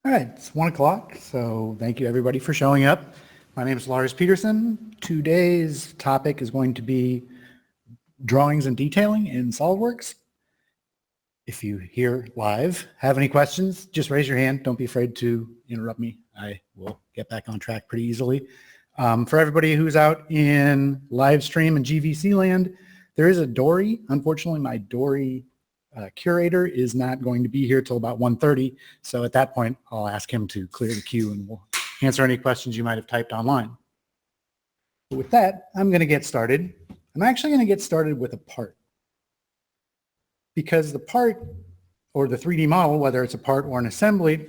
All right, it's 1 o'clock, so thank you everybody for showing up. My name is Lars Peterson. Today's topic is going to be drawings and detailing in SolidWorks. If you here live have any questions, just raise your hand. Don't be afraid to interrupt me. I will get back on track pretty easily. For everybody who's out in live stream and GVC land, there is a Dory. Unfortunately, my Dory curator is not going to be here till about 1:30. So at that point, I'll ask him to clear the queue and we'll answer any questions you might have typed online. But with that, I'm going to get started. I'm actually going to get started with a part. Because the part or the 3D model, whether it's a part or an assembly,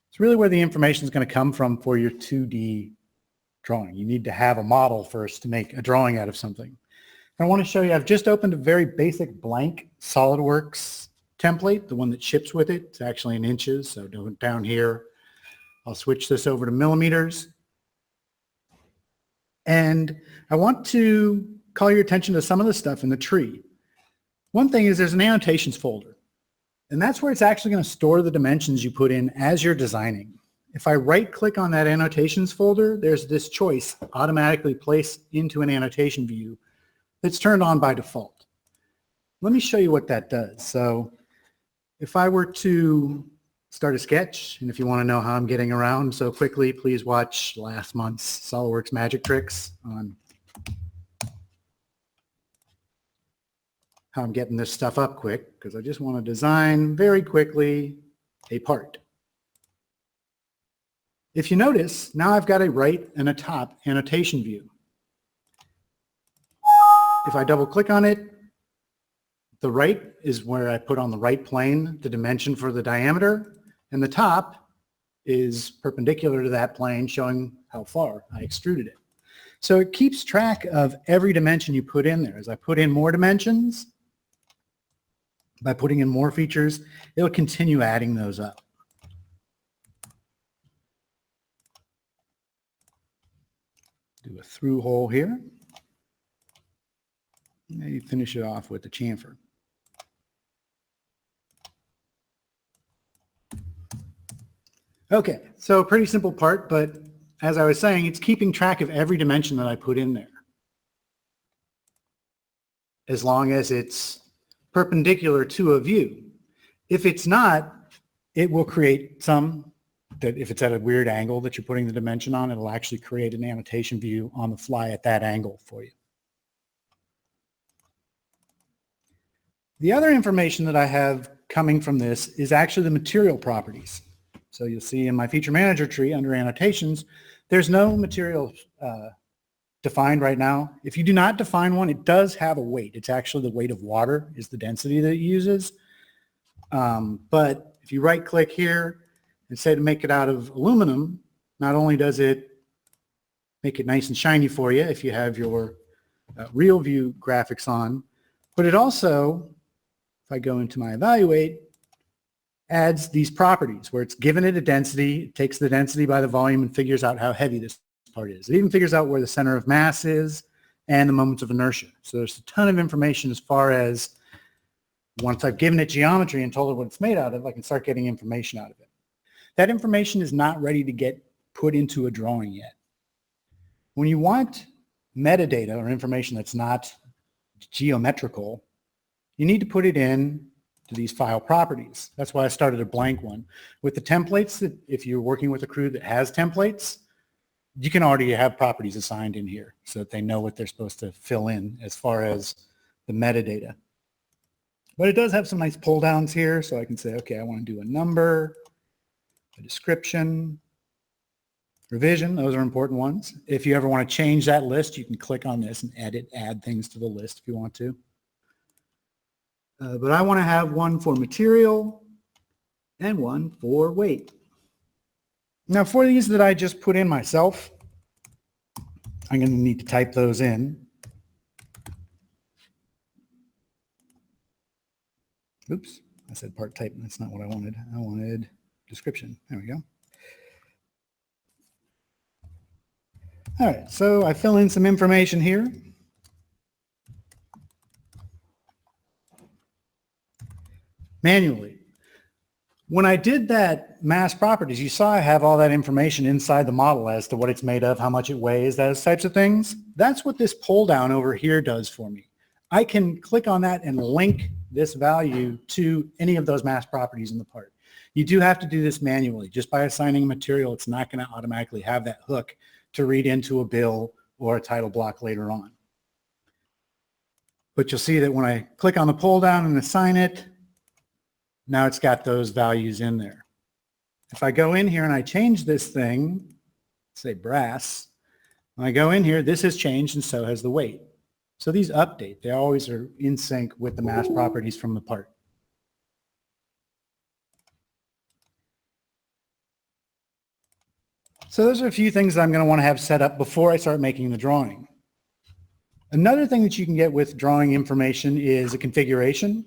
it's really where the information is going to come from for your 2D drawing. You need to have a model first to make a drawing out of something. I want to show you, I've just opened a very basic blank SolidWorks template, the one that ships with it. It's actually in inches, so down here, I'll switch this over to millimeters. And I want to call your attention to some of the stuff in the tree. One thing is there's an annotations folder, and that's where it's actually going to store the dimensions you put in as you're designing. If I right-click on that annotations folder, there's this choice, automatically place into an annotation view, that's turned on by default. Let me show you what that does. So if I were to start a sketch, and if you want to know how I'm getting around so quickly, please watch last month's SolidWorks Magic Tricks on how I'm getting this stuff up quick, because I just want to design very quickly a part. If you notice, now I've got a right and a top annotation view. If I double click on it, the right is where I put on the right plane the dimension for the diameter, and the top is perpendicular to that plane, showing how far I extruded it. So it keeps track of every dimension you put in there. As I put in more dimensions, by putting in more features, it'll continue adding those up. Do a through hole here. Maybe finish it off with the chamfer. Okay, so pretty simple part, but as I was saying, it's keeping track of every dimension that I put in there. As long as it's perpendicular to a view. If it's not, it will create some that if it's at a weird angle that you're putting the dimension on, it'll actually create an annotation view on the fly at that angle for you. The other information that I have coming from this is actually the material properties. So you'll see in my feature manager tree under annotations, there's no material defined right now. If you do not define one, it does have a weight. It's actually the weight of water is the density that it uses. But if you right click here and say to make it out of aluminum, not only does it make it nice and shiny for you if you have your real view graphics on, but it also, if I go into my evaluate, adds these properties where it's given it a density, it takes the density by the volume and figures out how heavy this part is. It even figures out where the center of mass is and the moments of inertia. So there's a ton of information as far as once I've given it geometry and told it what it's made out of, I can start getting information out of it. That information is not ready to get put into a drawing yet. When you want metadata or information that's not geometrical, you need to put it in to these file properties. That's why I started a blank one. With the templates, that if you're working with a crew that has templates, you can already have properties assigned in here so that they know what they're supposed to fill in as far as the metadata. But it does have some nice pull downs here, so I can say, okay, I want to do a number, a description, revision. Those are important ones. If you ever want to change that list, you can click on this and edit, add things to the list if you want to. But I want to have one for material and one for weight. Now for these that I just put in myself, I'm going to need to type those in. Oops, I said part type. That's not what I wanted. I wanted description. There we go. All right, so I fill in some information here. Manually. When I did that mass properties, you saw I have all that information inside the model as to what it's made of, how much it weighs, those types of things. That's what this pull down over here does for me. I can click on that and link this value to any of those mass properties in the part. You do have to do this manually. Just by assigning a material, it's not going to automatically have that hook to read into a bill or a title block later on. But you'll see that when I click on the pull down and assign it, now it's got those values in there. If I go in here and I change this thing, say brass, when I go in here, this has changed and so has the weight. So these update. They always are in sync with the mass properties from the part. So those are a few things that I'm going to want to have set up before I start making the drawing. Another thing that you can get with drawing information is a configuration.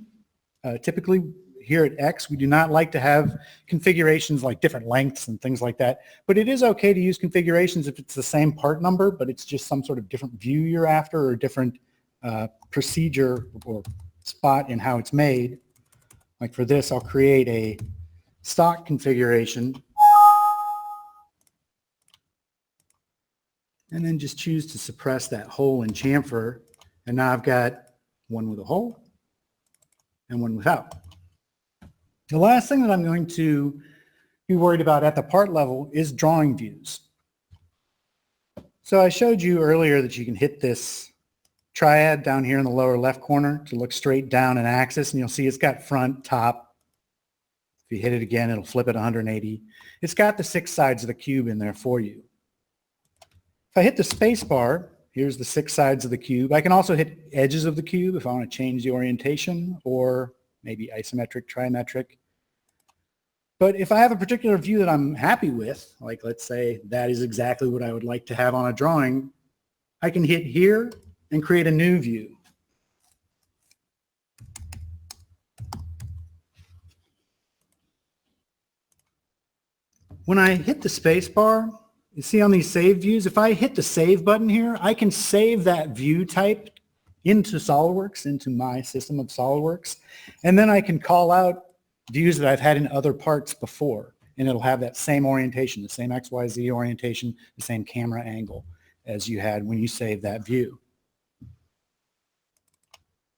Typically here at X, we do not like to have configurations like different lengths and things like that, but it is okay to use configurations if it's the same part number, but it's just some sort of different view you're after or different procedure or spot in how it's made. Like for this, I'll create a stock configuration and then just choose to suppress that hole and chamfer. And now I've got one with a hole and one without. The last thing that I'm going to be worried about at the part level is drawing views. So I showed you earlier that you can hit this triad down here in the lower left corner to look straight down an axis, and you'll see it's got front, top. If you hit it again, it'll flip it 180. It's got the 6 sides of the cube in there for you. If I hit the space bar, here's the 6 sides of the cube. I can also hit edges of the cube if I want to change the orientation, or maybe isometric, trimetric. But if I have a particular view that I'm happy with, like let's say that is exactly what I would like to have on a drawing, I can hit here and create a new view. When I hit the space bar, you see on these save views, if I hit the save button here, I can save that view type into SolidWorks, into my system of SolidWorks, and then I can call out views that I've had in other parts before, and it'll have that same orientation, the same XYZ orientation, the same camera angle as you had when you saved that view.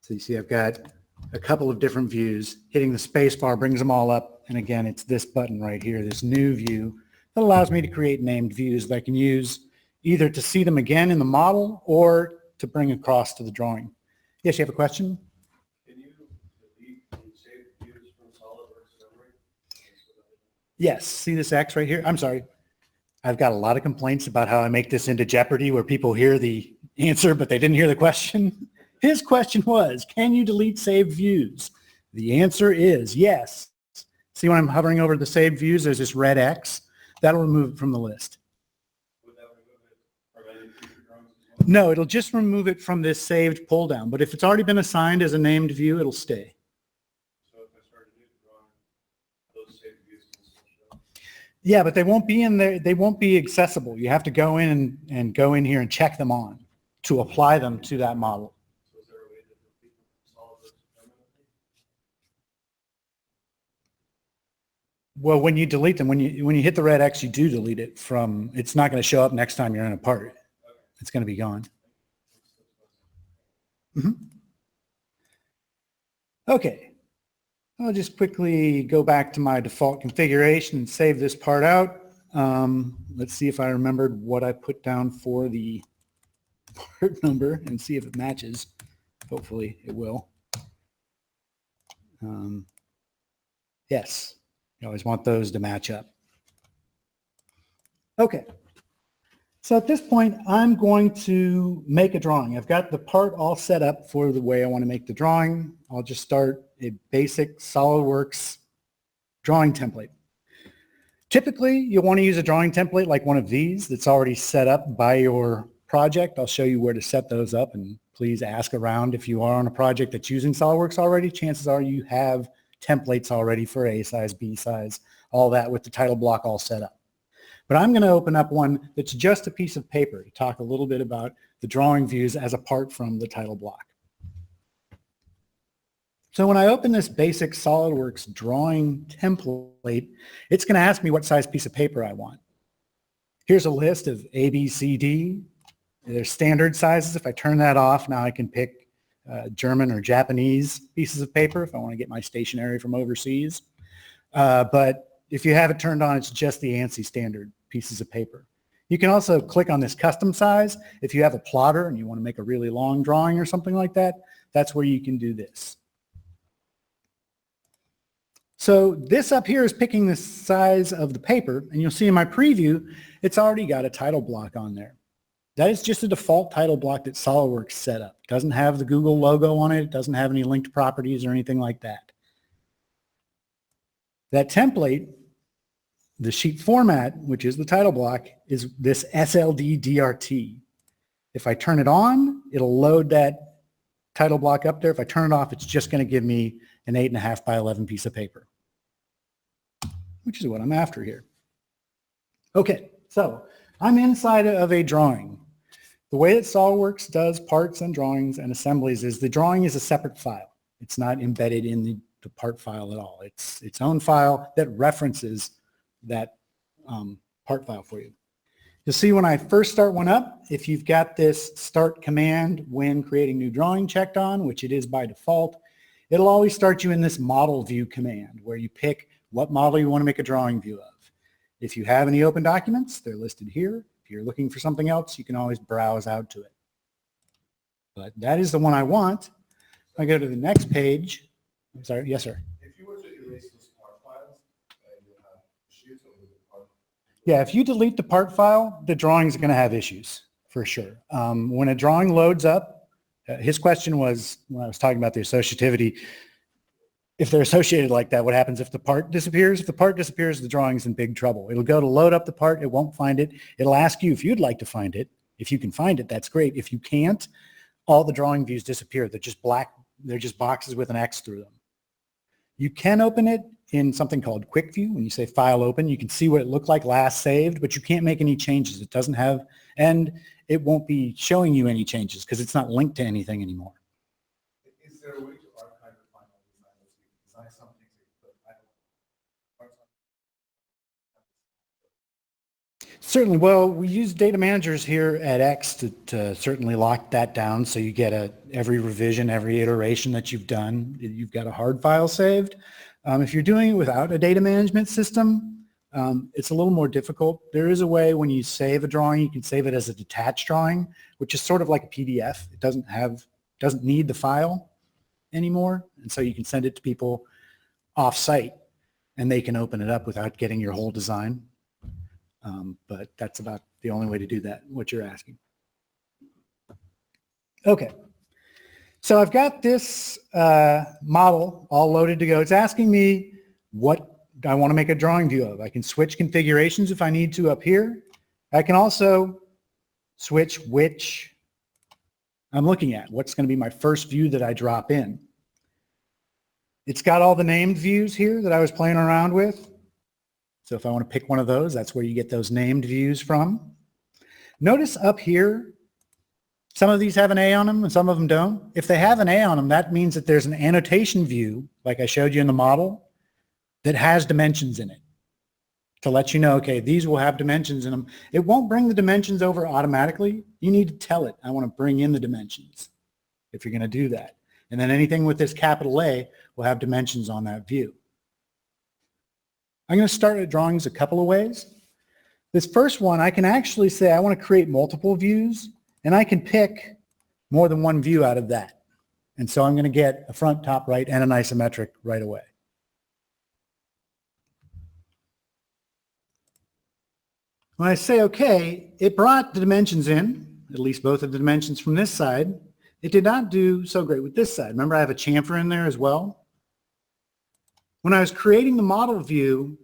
So you see I've got a couple of different views. Hitting the space bar brings them all up, and again, it's this button right here, this new view, that allows me to create named views that I can use either to see them again in the model or to bring across to the drawing. Yes, you have a question? Can you delete and save views from SolidWorks memory? Yes, see this X right here? I'm sorry. I've got a lot of complaints about how I make this into Jeopardy where people hear the answer, but they didn't hear the question. His question was, can you delete saved views? The answer is yes. See when I'm hovering over the saved views, there's this red X. That'll remove it from the list. Would that remove it from any future drawings as well? No, it'll just remove it from this saved pull down, but if it's already been assigned as a named view, it'll stay. So if I start a new drawing, those saved views can still show? Yeah, but they won't be in there. They won't be accessible. You have to go in and go in here and check them on to apply them to that model. So is there a way to delete them from SolidWorks permanently? Well, when you delete them, when you hit the red X, you do delete it from, it's not going to show up next time you're in a part. It's going to be gone. Okay. I'll just quickly go back to my default configuration and save this part out. Let's see if I remembered what I put down for the part number and see if it matches. Hopefully it will. Yes. You always want those to match up. Okay. So at this point, I'm going to make a drawing. I've got the part all set up for the way I want to make the drawing. I'll just start a basic SolidWorks drawing template. Typically, you'll want to use a drawing template like one of these that's already set up by your project. I'll show you where to set those up, and please ask around if you are on a project that's using SolidWorks already. Chances are you have templates already for A size, B size, all that with the title block all set up. But I'm going to open up one that's just a piece of paper to talk a little bit about the drawing views as apart from the title block. So when I open this basic SolidWorks drawing template, it's going to ask me what size piece of paper I want. Here's a list of A, B, C, D. There's standard sizes. If I turn that off, now I can pick German or Japanese pieces of paper if I want to get my stationery from overseas. But if you have it turned on, it's just the ANSI standard pieces of paper. You can also click on this custom size. If you have a plotter and you want to make a really long drawing or something like that, that's where you can do this. So this up here is picking the size of the paper, and you'll see in my preview, it's already got a title block on there. That is just a default title block that SolidWorks set up. It doesn't have the Google logo on it. It doesn't have any linked properties or anything like that. That template, the sheet format, which is the title block, is this SLD DRT. If I turn it on, it'll load that title block up there. If I turn it off, it's just going to give me an 8.5 by 11 piece of paper, which is what I'm after here. Okay, so I'm inside of a drawing. The way that SolidWorks does parts and drawings and assemblies is the drawing is a separate file. It's not embedded in the part file at all. It's its own file that references that part file for you. You'll see when I first start one up, if you've got this start command when creating new drawing checked on, which it is by default, it'll always start you in this model view command where you pick what model you want to make a drawing view of. If you have any open documents, they're listed here. If you're looking for something else, you can always browse out to it. But that is the one I want. I go to the next page. I'm sorry. Yes, sir. If you were to erase those part files, you'll have issues with the part. Yeah, if you delete the part file, the drawing is going to have issues for sure. When a drawing loads up, his question was, when I was talking about the associativity, if they're associated like that, what happens if the part disappears? If the part disappears, the drawing's in big trouble. It'll go to load up the part. It won't find it. It'll ask you if you'd like to find it. If you can find it, that's great. If you can't, all the drawing views disappear. They're just black. They're just boxes with an X through them. You can open it in something called Quick View. When you say file open, you can see what it looked like last saved, but you can't make any changes. It doesn't have, and it won't be showing you any changes because it's not linked to anything anymore. Is there a way to archive the final design? Design something that I don't. Certainly. Well, we use data managers here at X to certainly lock that down. So you get every revision, every iteration that you've done, you've got a hard file saved. If you're doing it without a data management system, it's a little more difficult. There is a way when you save a drawing, you can save it as a detached drawing, which is sort of like a PDF. It doesn't need the file anymore. And so you can send it to people off-site and they can open it up without getting your whole design. But that's about the only way to do that, what you're asking. Okay. So I've got this model all loaded to go. It's asking me what I want to make a drawing view of. I can switch configurations if I need to up here. I can also switch which I'm looking at, what's going to be my first view that I drop in. It's got all the named views here that I was playing around with. So if I want to pick one of those, that's where you get those named views from. Notice up here, some of these have an A on them and some of them don't. If they have an A on them, that means that there's an annotation view, like I showed you in the model, that has dimensions in it to let you know, okay, these will have dimensions in them. It won't bring the dimensions over automatically. You need to tell it, I want to bring in the dimensions if you're going to do that. And then anything with this capital A will have dimensions on that view. I'm going to start at drawings a couple of ways. This first one, I can actually say I want to create multiple views, and I can pick more than one view out of that. And so I'm going to get a front, top, right, and an isometric right away. When I say OK, it brought the dimensions in, at least both of the dimensions from this side. It did not do so great with this side. Remember, I have a chamfer in there as well. When I was creating the model view,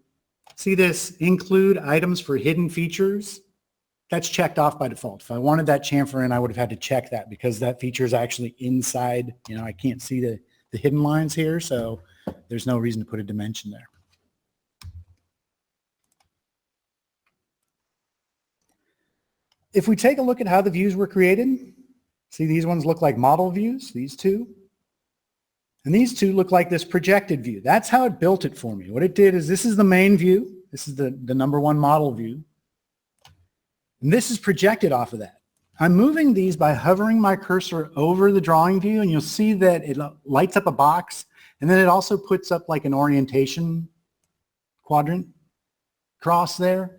see this include items for hidden features? That's checked off by default. If I wanted that chamfer in, I would have had to check that because that feature is actually inside. You know, I can't see the hidden lines here, so there's no reason to put a dimension there. If we take a look at how the views were created, see these ones look like model views, these two. And these two look like this projected view. That's how it built it for me. What it did is this is the main view. This is the number one model view. And this is projected off of that. I'm moving these by hovering my cursor over the drawing view, and you'll see that it lights up a box, and then it also puts up like an orientation quadrant cross there.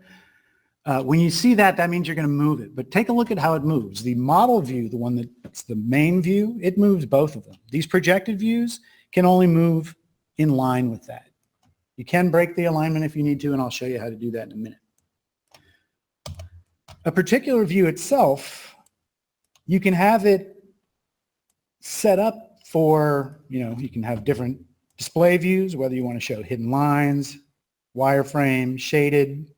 When you see that, that means you're going to move it. But take a look at how it moves. The model view, the one that's the main view, it moves both of them. These projected views can only move in line with that. You can break the alignment if you need to, and I'll show you how to do that in a minute. A particular view itself, you can have it set up for, you can have different display views, whether you want to show hidden lines, wireframe, shaded.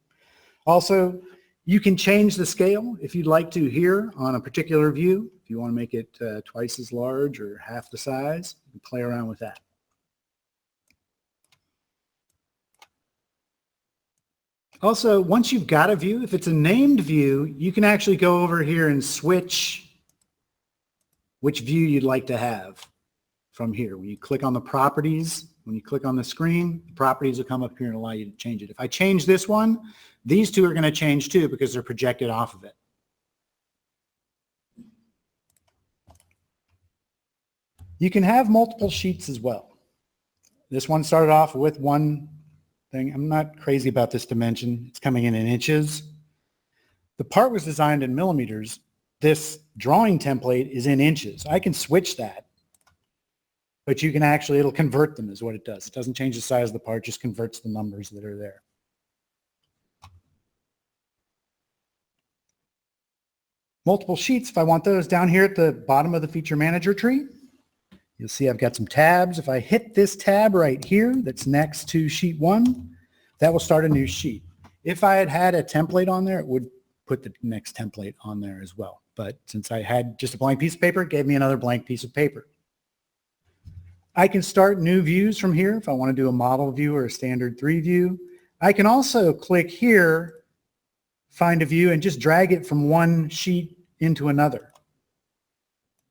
Also, you can change the scale if you'd like to here on a particular view. If you want to make it twice as large or half the size, you can play around with that. Also, once you've got a view, if it's a named view, you can actually go over here and switch which view you'd like to have from here. When you click on the properties, when you click on the screen, the properties will come up here and allow you to change it. If I change this one, these two are going to change too because they're projected off of it. You can have multiple sheets as well. This one started off with one thing. I'm not crazy about this dimension. It's coming in inches. The part was designed in millimeters. This drawing template is in inches. I can switch that, but you can actually, it'll convert them is what it does. It doesn't change the size of the part, just converts the numbers that are there. Multiple sheets, if I want those, down here at the bottom of the feature manager tree, you'll see I've got some tabs. If I hit this tab right here that's next to sheet 1, that will start a new sheet. If I had had a template on there, it would put the next template on there as well. But since I had just a blank piece of paper, it gave me another blank piece of paper. I can start new views from here if I want to do a model view or a standard 3 view. I can also click here, find a view, and just drag it from one sheet into another.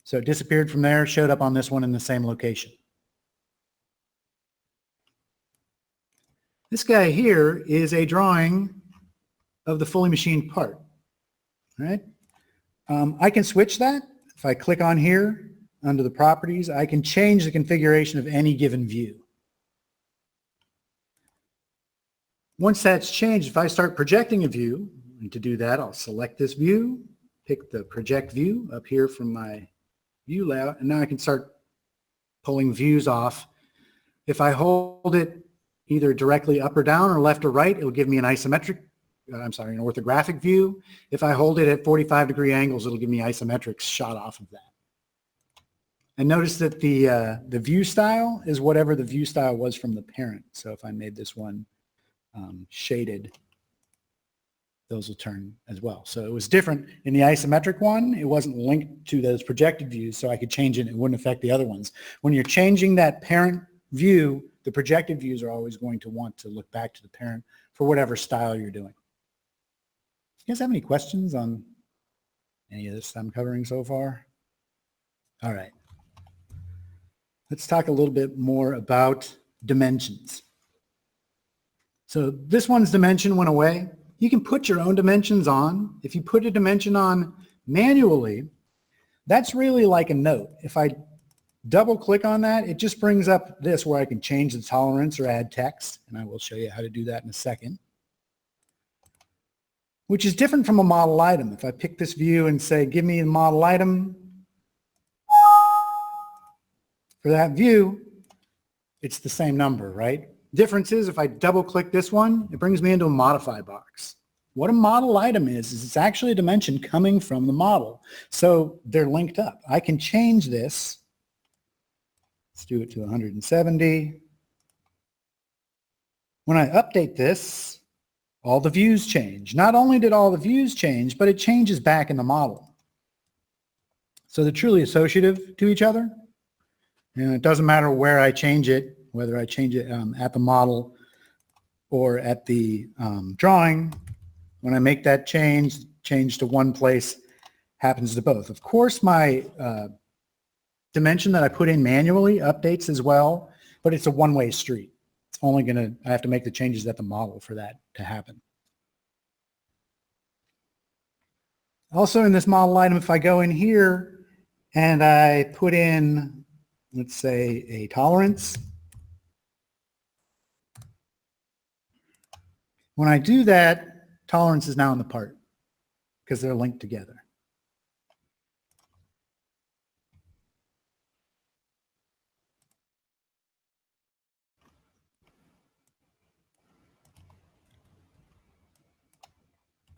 So it disappeared from there, showed up on this one in the same location. This guy here is a drawing of the fully machined part. All right? I can switch that. If I click on here under the properties, I can change the configuration of any given view. Once that's changed, if I start projecting a view, and to do that, I'll select this view, pick the project view up here from my view layout, and now I can start pulling views off. If I hold it either directly up or down or left or right, it'll give me an isometric, an orthographic view. If I hold it at 45-degree angles, it'll give me isometrics shot off of that. And notice that the view style is whatever the view style was from the parent. So if I made this one shaded, those will turn as well. So it was different in the isometric one. It wasn't linked to those projected views, so I could change it. It wouldn't affect the other ones. When you're changing that parent view, the projected views are always going to want to look back to the parent for whatever style you're doing. You guys have any questions on any of this I'm covering so far? All right. Let's talk a little bit more about dimensions. So this one's dimension went away. You can put your own dimensions on. If you put a dimension on manually, that's really like a note. If I double click on that, it just brings up this where I can change the tolerance or add text, and I will show you how to do that in a second, which is different from a model item. If I pick this view and say, give me the model item, for that view, it's the same number, right? Difference is if I double click this one, it brings me into a modify box. What a model item is it's actually a dimension coming from the model. So they're linked up. I can change this. Let's do it to 170. When I update this, all the views change. Not only did all the views change, but it changes back in the model. So they're truly associative to each other. And it doesn't matter where I change it, whether I change it at the model or at the drawing. When I make that change to one place, happens to both. Of course, my dimension that I put in manually updates as well, but it's a one-way street. It's only I have to make the changes at the model for that to happen. Also in this model item, if I go in here and I put in, let's say, a tolerance, when I do that, tolerance is now in the part because they're linked together.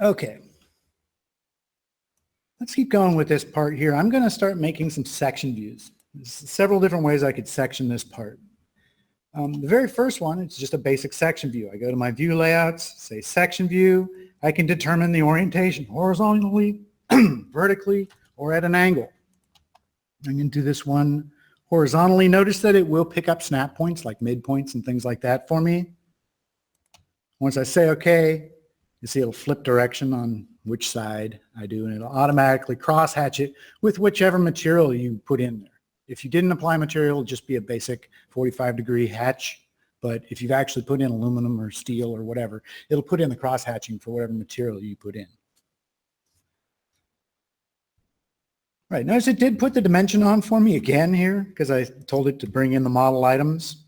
Okay. Let's keep going with this part here. I'm going to start making some section views. There's several different ways I could section this part. The very first one, it's just a basic section view. I go to my view layouts, say section view. I can determine the orientation horizontally, vertically, or at an angle. I'm going to do this one horizontally. Notice that it will pick up snap points like midpoints and things like that for me. Once I say okay, you see it'll flip direction on which side I do, and it'll automatically cross-hatch it with whichever material you put in there. If you didn't apply material, it'll just be a basic 45-degree hatch. But if you've actually put in aluminum or steel or whatever, it'll put in the cross-hatching for whatever material you put in. Right, notice it did put the dimension on for me again here because I told it to bring in the model items.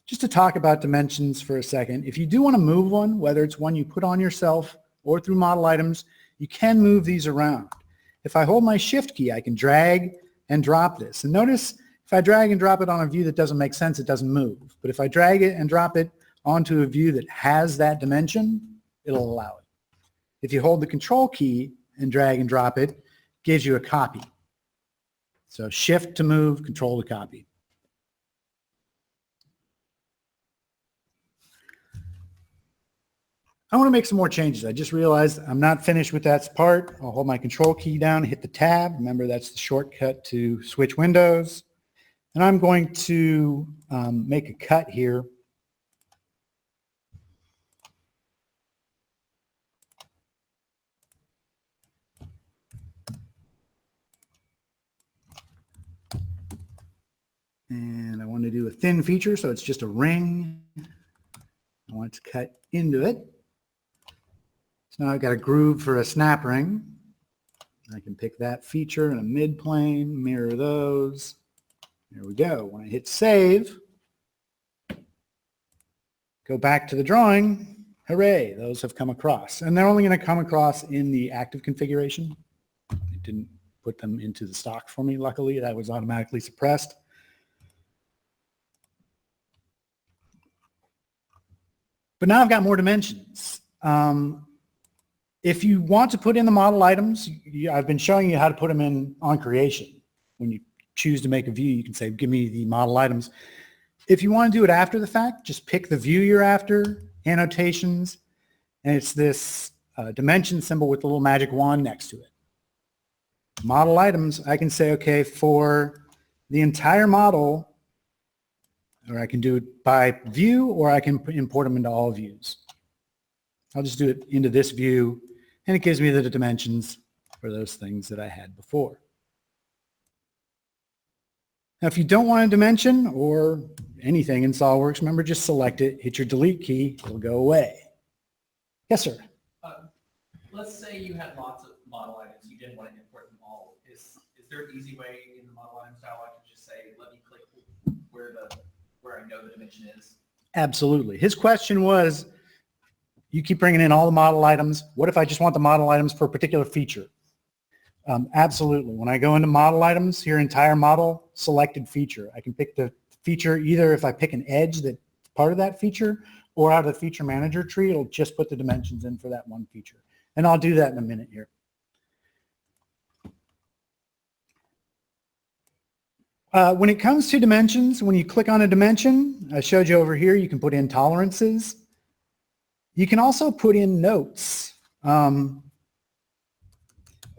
Just to talk about dimensions for a second, if you do want to move one, whether it's one you put on yourself or through model items, you can move these around. If I hold my shift key, I can drag and drop this. And notice if I drag and drop it on a view that doesn't make sense, it doesn't move. But if I drag it and drop it onto a view that has that dimension, it'll allow it. If you hold the control key and drag and drop it, it gives you a copy. So shift to move, control to copy. I want to make some more changes. I just realized I'm not finished with that part. I'll hold my control key down, hit the tab. Remember, that's the shortcut to switch windows. And I'm going to make a cut here. And I want to do a thin feature, so it's just a ring. I want to cut into it. So now I've got a groove for a snap ring. I can pick that feature in a mid plane, mirror those. There we go. When I hit save, go back to the drawing, hooray, those have come across. And they're only going to come across in the active configuration. It didn't put them into the stock for me, luckily. That was automatically suppressed. But now I've got more dimensions. If you want to put in the model items, I've been showing you how to put them in on creation. When you choose to make a view, you can say, give me the model items. If you want to do it after the fact, just pick the view you're after, annotations, and it's this dimension symbol with the little magic wand next to it. Model items, I can say, okay, for the entire model, or I can do it by view, or I can import them into all views. I'll just do it into this view, and it gives me the dimensions for those things that I had before. Now, if you don't want a dimension or anything in SolidWorks, remember, just select it, hit your delete key, it'll go away. Yes, sir? Let's say you had lots of model items, you didn't want to import them all. Is there an easy way in the model items dialog to just say, let me click where I know the dimension is? Absolutely. His question was, you keep bringing in all the model items. What if I just want the model items for a particular feature? Absolutely. When I go into model items, here entire model, selected feature. I can pick the feature either if I pick an edge that's part of that feature, or out of the feature manager tree, it'll just put the dimensions in for that one feature. And I'll do that in a minute here. When it comes to dimensions, when you click on a dimension, I showed you over here, you can put in tolerances. You can also put in notes,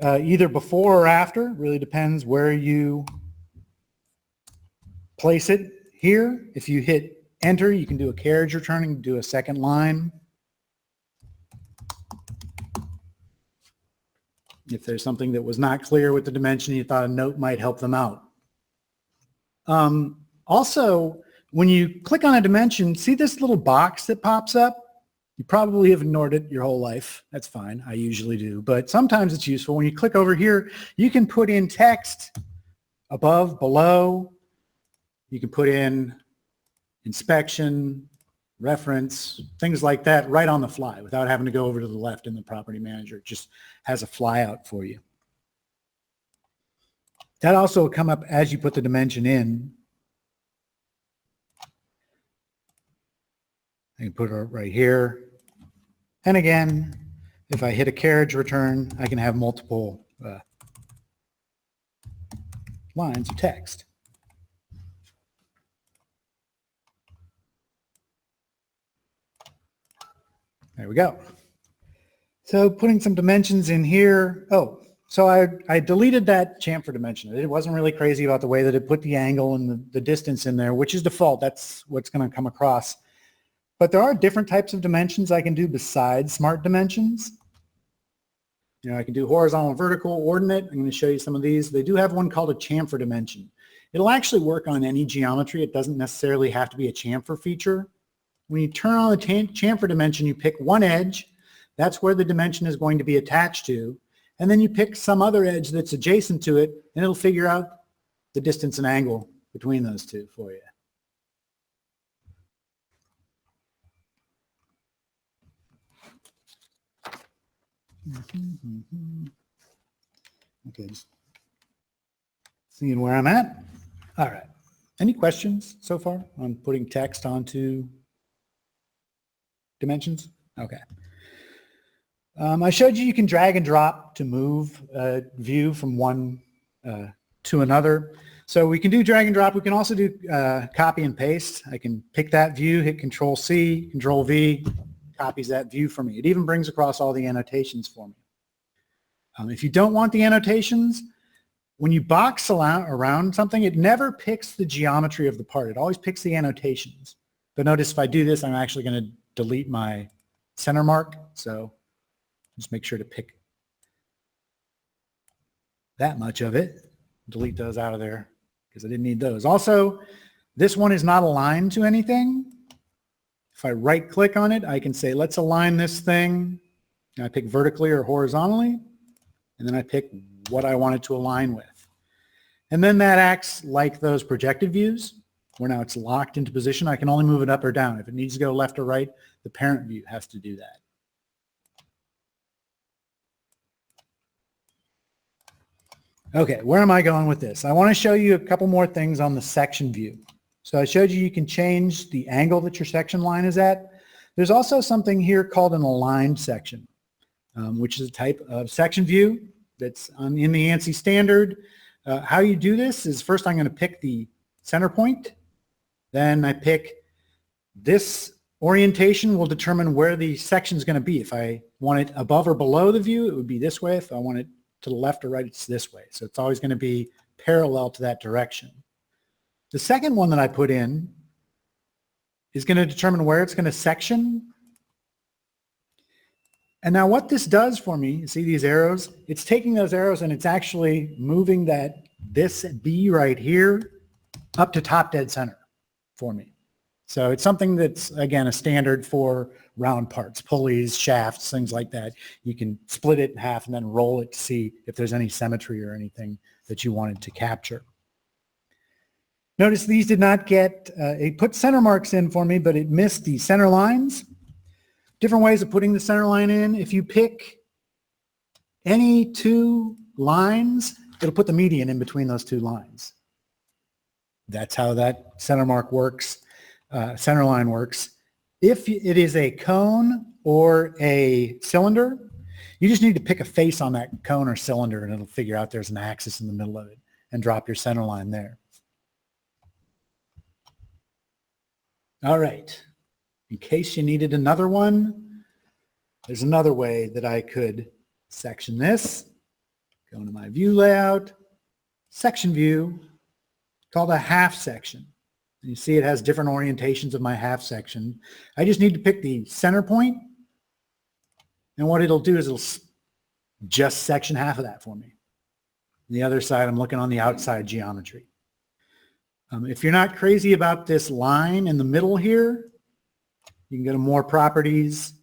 either before or after, really depends where you place it. Here, if you hit enter, you can do a carriage returning, do a second line. If there's something that was not clear with the dimension, you thought a note might help them out. Also, when you click on a dimension, see this little box that pops up? You probably have ignored it your whole life. That's fine. I usually do. But sometimes it's useful. When you click over here, you can put in text above, below. You can put in inspection, reference, things like that right on the fly without having to go over to the left in the property manager. It just has a flyout for you. That also will come up as you put the dimension in. I can put it right here. And again, if I hit a carriage return, I can have multiple lines of text. There we go. So putting some dimensions in here. Oh, so I deleted that chamfer dimension. It wasn't really crazy about the way that it put the angle and the distance in there, which is default. That's what's going to come across. But there are different types of dimensions I can do besides smart dimensions. You know, I can do horizontal and vertical, ordinate. I'm going to show you some of these. They do have one called a chamfer dimension. It'll actually work on any geometry. It doesn't necessarily have to be a chamfer feature. When you turn on the chamfer dimension, you pick one edge. That's where the dimension is going to be attached to. And then you pick some other edge that's adjacent to it, and it'll figure out the distance and angle between those two for you. Okay, just seeing where I'm at. All right. Any questions so far on putting text onto dimensions? Okay. I showed you can drag and drop to move a view from one to another. So we can do drag and drop. We can also do copy and paste. I can pick that view, hit Control C, Control V, copies that view for me. It even brings across all the annotations for me. If you don't want the annotations, when you box around something, it never picks the geometry of the part. It always picks the annotations. But notice if I do this, I'm actually going to delete my center mark. So just make sure to pick that much of it. Delete those out of there because I didn't need those. Also, this one is not aligned to anything. If I right click on it, I can say, let's align this thing. And I pick vertically or horizontally. And then I pick what I want it to align with. And then that acts like those projected views where now it's locked into position. I can only move it up or down. If it needs to go left or right, the parent view has to do that. Okay, where am I going with this? I want to show you a couple more things on the section view. So I showed you can change the angle that your section line is at. There's also something here called an aligned section, which is a type of section view that's in the ANSI standard. How you do this is first I'm going to pick the center point. Then I pick this orientation will determine where the section is going to be. If I want it above or below the view, it would be this way. If I want it to the left or right, it's this way. So it's always going to be parallel to that direction. The second one that I put in is going to determine where it's going to section. And now what this does for me, you see these arrows? It's taking those arrows and it's actually moving this B right here up to top dead center for me. So it's something that's, again, a standard for round parts, pulleys, shafts, things like that. You can split it in half and then roll it to see if there's any symmetry or anything that you wanted to capture. Notice these did not get, it put center marks in for me, but it missed the center lines. Different ways of putting the center line in. If you pick any two lines, it'll put the median in between those two lines. That's how that center mark works, center line works. If it is a cone or a cylinder, you just need to pick a face on that cone or cylinder and it'll figure out there's an axis in the middle of it and drop your center line there. All right. In case you needed another one, there's another way that I could section this. Go into my view layout, section view, called a half section. And you see it has different orientations of my half section. I just need to pick the center point, and what it'll do is it'll just section half of that for me. On the other side, I'm looking on the outside geometry. If you're not crazy about this line in the middle here, you can go to more properties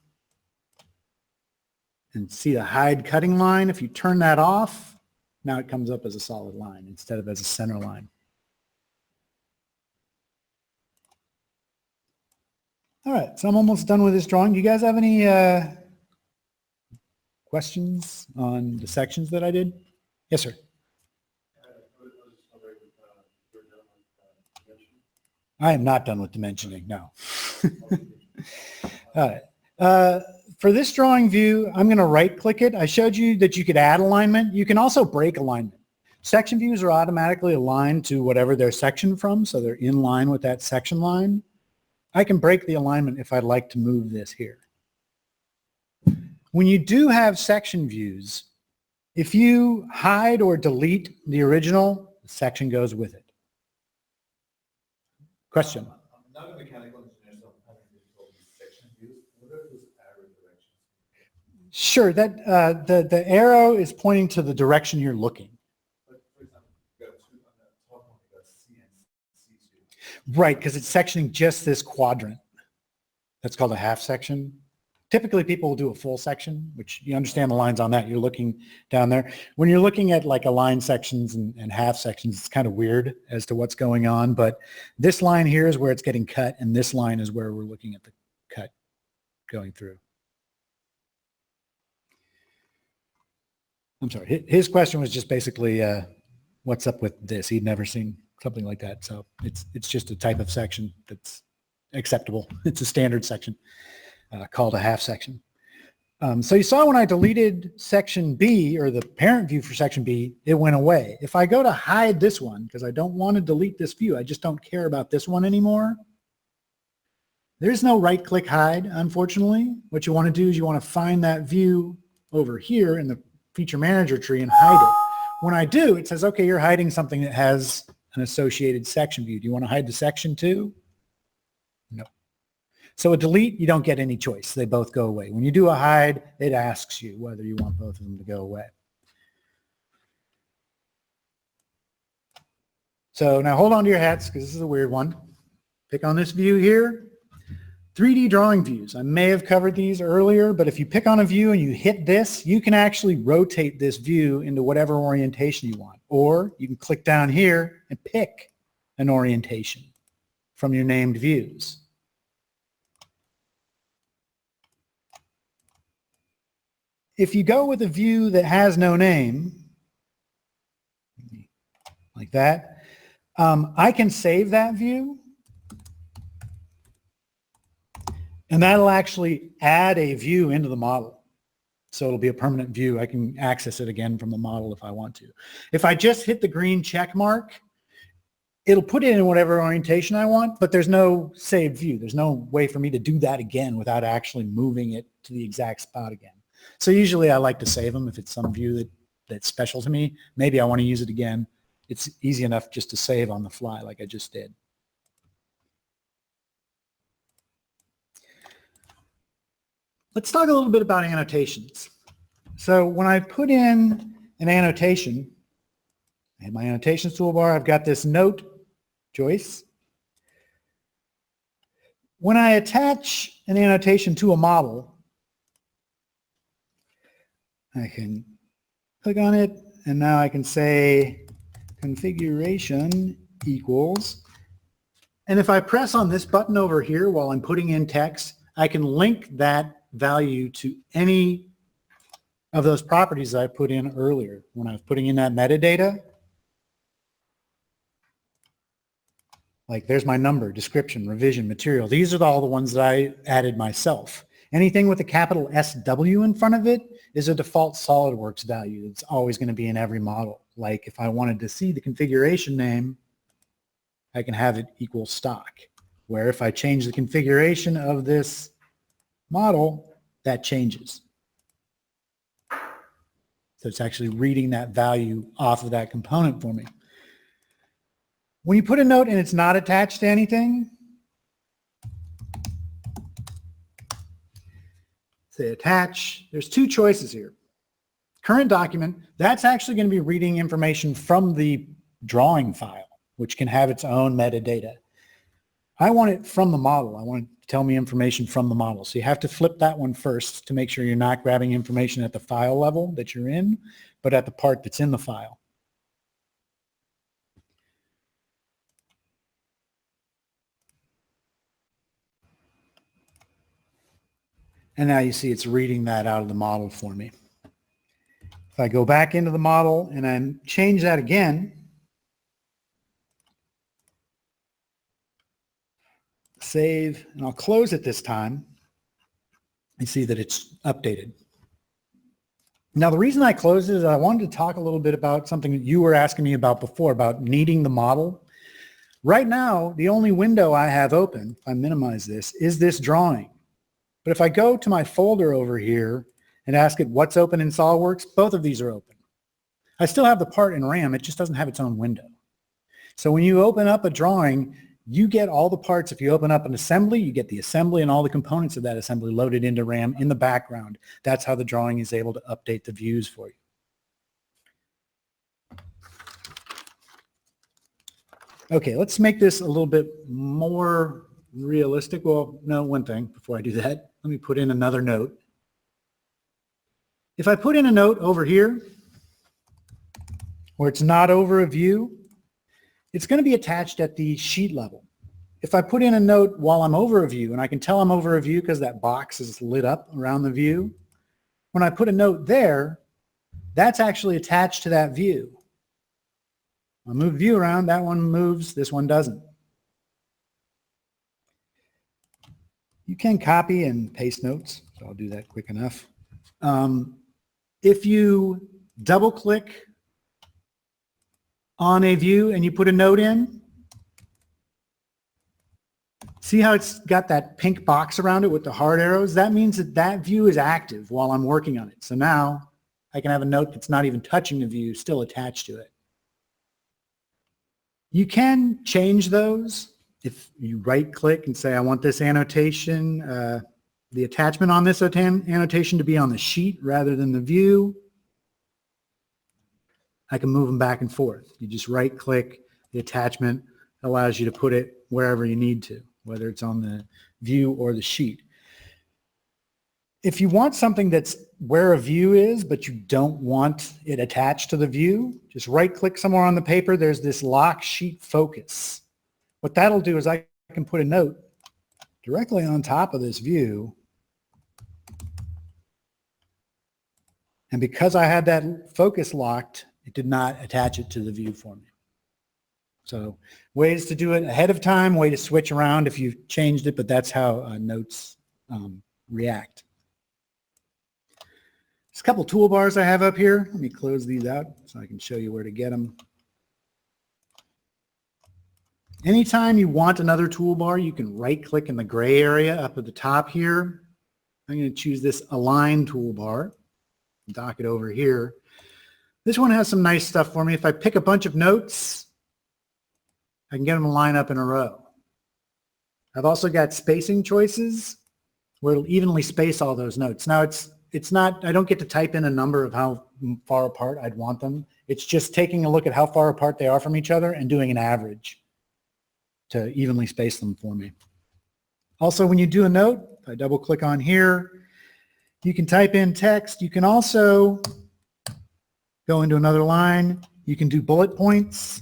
and see the hide cutting line. If you turn that off, now it comes up as a solid line instead of as a center line. All right, so I'm almost done with this drawing. Do you guys have any questions on the sections that I did? Yes, sir. I am not done with dimensioning, no. All right. For this drawing view, I'm going to right-click it. I showed you that you could add alignment. You can also break alignment. Section views are automatically aligned to whatever they're sectioned from, so they're in line with that section line. I can break the alignment if I'd like to move this here. When you do have section views, if you hide or delete the original, the section goes with it. Question? I'm not a mechanical engineer, so I'm having difficulty with section views. What are those arrow directions? Sure, that the arrow is pointing to the direction you're looking. But for example, you got two on the top one, you got C and C2. Right, because it's sectioning just this quadrant. That's called a half section. Typically people will do a full section, which you understand the lines on that. You're looking down there. When you're looking at like aligned sections and half sections, it's kind of weird as to what's going on. But this line here is where it's getting cut, and this line is where we're looking at the cut going through. I'm sorry. His question was just basically, what's up with this? He'd never seen something like that. So it's just a type of section that's acceptable. It's a standard section. Called a half section. So you saw when I deleted section B, or the parent view for section B, it went away. If I go to hide this one, because I don't want to delete this view, I just don't care about this one anymore, there's no right-click hide, unfortunately. What you want to do is you want to find that view over here in the feature manager tree and hide it. When I do, it says, okay, you're hiding something that has an associated section view. Do you want to hide the section too? No. So a delete, you don't get any choice. They both go away. When you do a hide, it asks you whether you want both of them to go away. So now hold on to your hats, because this is a weird one. Pick on this view here. 3D drawing views. I may have covered these earlier, but if you pick on a view and you hit this, you can actually rotate this view into whatever orientation you want. Or you can click down here and pick an orientation from your named views. If you go with a view that has no name, like that, I can save that view, and that'll actually add a view into the model. So it'll be a permanent view. I can access it again from the model if I want to. If I just hit the green check mark, it'll put it in whatever orientation I want, but there's no saved view. There's no way for me to do that again without actually moving it to the exact spot again. So usually I like to save them if it's some view that's special to me. Maybe I want to use it again. It's easy enough just to save on the fly like I just did. Let's talk a little bit about annotations. So when I put in an annotation, I have my annotations toolbar. I've got this note choice. When I attach an annotation to a model, I can click on it, and now I can say configuration equals, and if I press on this button over here while I'm putting in text, I can link that value to any of those properties that I put in earlier when I was putting in that metadata. Like there's my number, description, revision, material. These are all the ones that I added myself. Anything with a capital SW in front of it is a default SolidWorks value. It's always going to be in every model. Like if I wanted to see the configuration name, I can have it equal stock. Where if I change the configuration of this model, that changes. So it's actually reading that value off of that component for me. When you put a note and it's not attached to anything, say attach, there's two choices here. Current document, that's actually going to be reading information from the drawing file. which can have its own metadata. I want it from the model. I want it to tell me information from the model. So you have to flip that one first to make sure you're not grabbing information at the file level that you're in, but at the part that's in the file. And now you see it's reading that out of the model for me. If I go back into the model and I change that again, save, and I'll close it this time, you see that it's updated. Now, the reason I closed it is I wanted to talk a little bit about something that you were asking me about before, about needing the model. Right now, the only window I have open, if I minimize this, is this drawing. But if I go to my folder over here and ask it what's open in SolidWorks, both of these are open. I still have the part in RAM, it just doesn't have its own window. So when you open up a drawing, you get all the parts. If you open up an assembly, you get the assembly and all the components of that assembly loaded into RAM in the background. That's how the drawing is able to update the views for you. Okay, let's make this a little bit more realistic. Well, no, one thing before I do that, let me put in another note. If I put in a note over here where it's not over a view, it's going to be attached at the sheet level. If I put in a note while I'm over a view, and I can tell I'm over a view because that box is lit up around the view, when I put a note there, that's actually attached to that view. I'll move view around, that one moves, this one doesn't. You can copy and paste notes, so I'll do that quick enough. If you double click on a view and you put a note in, see how it's got that pink box around it with the hard arrows? That means that that view is active while I'm working on it. So now I can have a note that's not even touching the view still attached to it. You can change those if you right click and say, I want this annotation, the attachment on this annotation to be on the sheet rather than the view. I can move them back and forth. You just right click, the attachment allows you to put it wherever you need to, whether it's on the view or the sheet. If you want something that's where a view is, but you don't want it attached to the view, just right click somewhere on the paper. There's this lock sheet focus. What that'll do is I can put a note directly on top of this view. And because I had that focus locked, it did not attach it to the view for me. So ways to do it ahead of time, way to switch around if you've changed it, but that's how notes react. There's a couple toolbars I have up here. Let me close these out so I can show you where to get them. Anytime you want another toolbar, you can right click in the gray area up at the top here. I'm going to choose this align toolbar, dock it over here. This one has some nice stuff for me. If I pick a bunch of notes, I can get them to line up in a row. I've also got spacing choices where it'll evenly space all those notes. Now it's not, I don't get to type in a number of how far apart I'd want them. It's just taking a look at how far apart they are from each other and doing an average to evenly space them for me. Also, when you do a note, if I double click on here, you can type in text. You can also go into another line. You can do bullet points.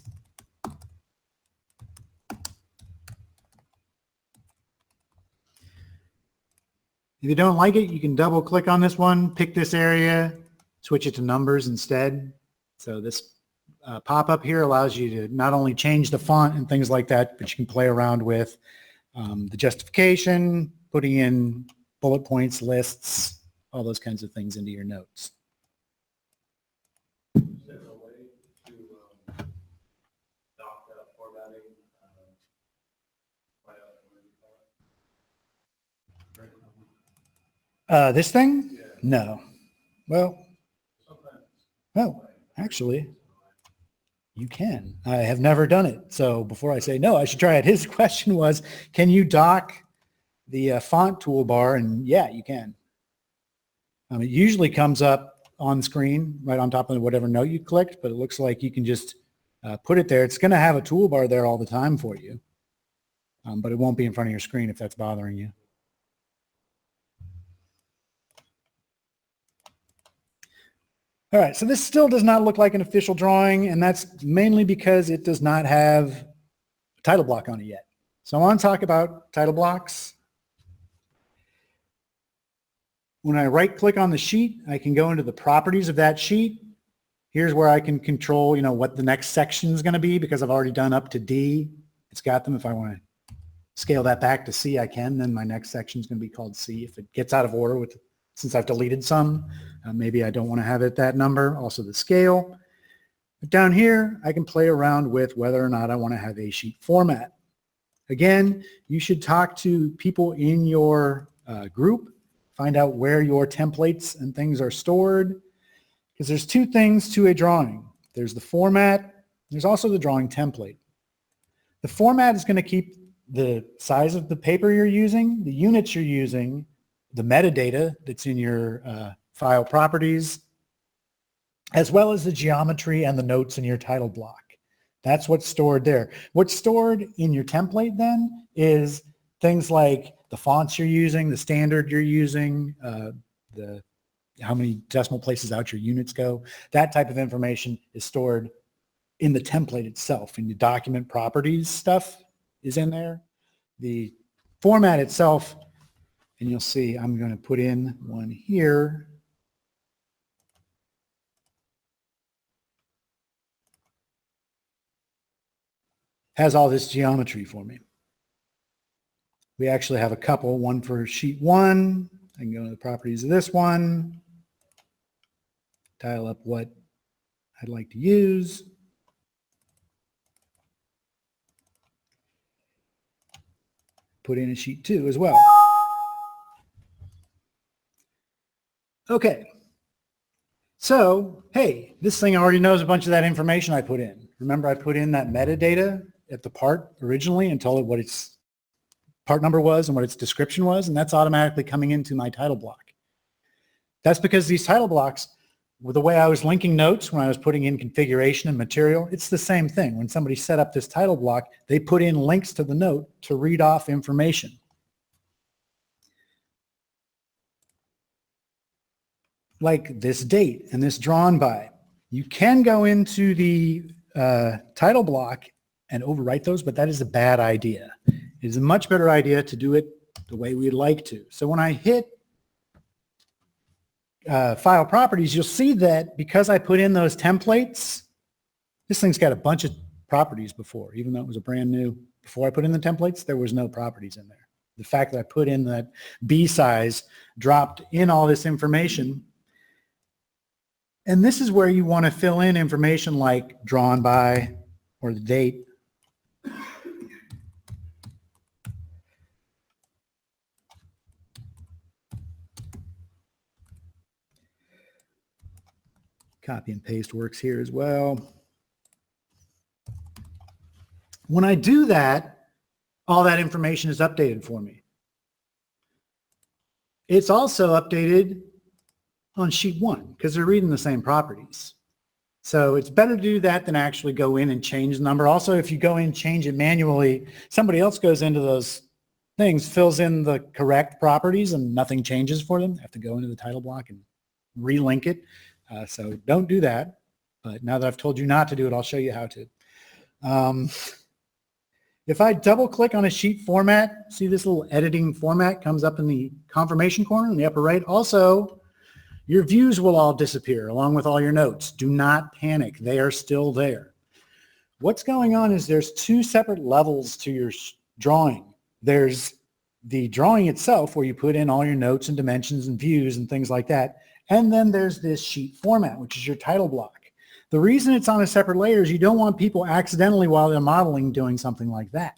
If you don't like it, you can double click on this one, pick this area, switch it to numbers instead. So this pop-up here allows you to not only change the font and things like that, but you can play around with the justification, putting in bullet points, lists, all those kinds of things into your notes. Is there a way to dock that formatting? This thing? Yeah. No. Well, Sometimes. no, actually, you can. I have never done it. So before I say no, I should try it. His question was, can you dock the font toolbar? And yeah, you can. It usually comes up on screen right on top of whatever note you clicked, but it looks like you can just put it there. It's going to have a toolbar there all the time for you, but it won't be in front of your screen if that's bothering you. All right, so this still does not look like an official drawing, and that's mainly because it does not have a title block on it yet. So I want to talk about title blocks. When I right-click on the sheet, I can go into the properties of that sheet. Here's where I can control, what the next section is going to be because I've already done up to D. It's got them. If I want to scale that back to C, I can. Then my next section is going to be called C. If it gets out of order since I've deleted some, maybe I don't want to have it that number. Also the scale. But down here, I can play around with whether or not I want to have a sheet format. Again, you should talk to people in your group, find out where your templates and things are stored, because there's two things to a drawing. There's the format, there's also the drawing template. The format is going to keep the size of the paper you're using, the units you're using, the metadata that's in your file properties, as well as the geometry and the notes in your title block. That's what's stored there. What's stored in your template then is things like the fonts you're using, the standard you're using, how many decimal places out your units go. That type of information is stored in the template itself. In the document properties stuff is in there. The format itself, and you'll see I'm going to put in one here. Has all this geometry for me. We actually have a couple, one for sheet 1. I can go to the properties of this one, dial up what I'd like to use. Put in a sheet 2 as well. Okay. So, hey, this thing already knows a bunch of that information I put in. Remember I put in that metadata at the part originally and told it what its part number was and what its description was, and that's automatically coming into my title block. That's because these title blocks, with the way I was linking notes when I was putting in configuration and material, it's the same thing. When somebody set up this title block, they put in links to the note to read off information. Like this date and this drawn by. You can go into the title block and overwrite those, but that is a bad idea. It is a much better idea to do it the way we'd like to. So when I hit file properties, you'll see that because I put in those templates, this thing's got a bunch of properties before, even though it was a brand new. Before I put in the templates, there was no properties in there. The fact that I put in that B size dropped in all this information. And this is where you want to fill in information like drawn by or the date. Copy and paste works here as well. When I do that, all that information is updated for me. It's also updated on sheet 1 because they're reading the same properties. So it's better to do that than actually go in and change the number. Also, if you go in and change it manually, somebody else goes into those things, fills in the correct properties, and nothing changes for them. They have to go into the title block and relink it. So don't do that. But now that I've told you not to do it, I'll show you how to. If I double click on a sheet format, see this little editing format comes up in the confirmation corner in the upper right. Also, your views will all disappear along with all your notes. Do not panic. They are still there. What's going on is there's two separate levels to your drawing. There's the drawing itself where you put in all your notes and dimensions and views and things like that. And then there's this sheet format, which is your title block. The reason it's on a separate layer is you don't want people accidentally while they're modeling doing something like that.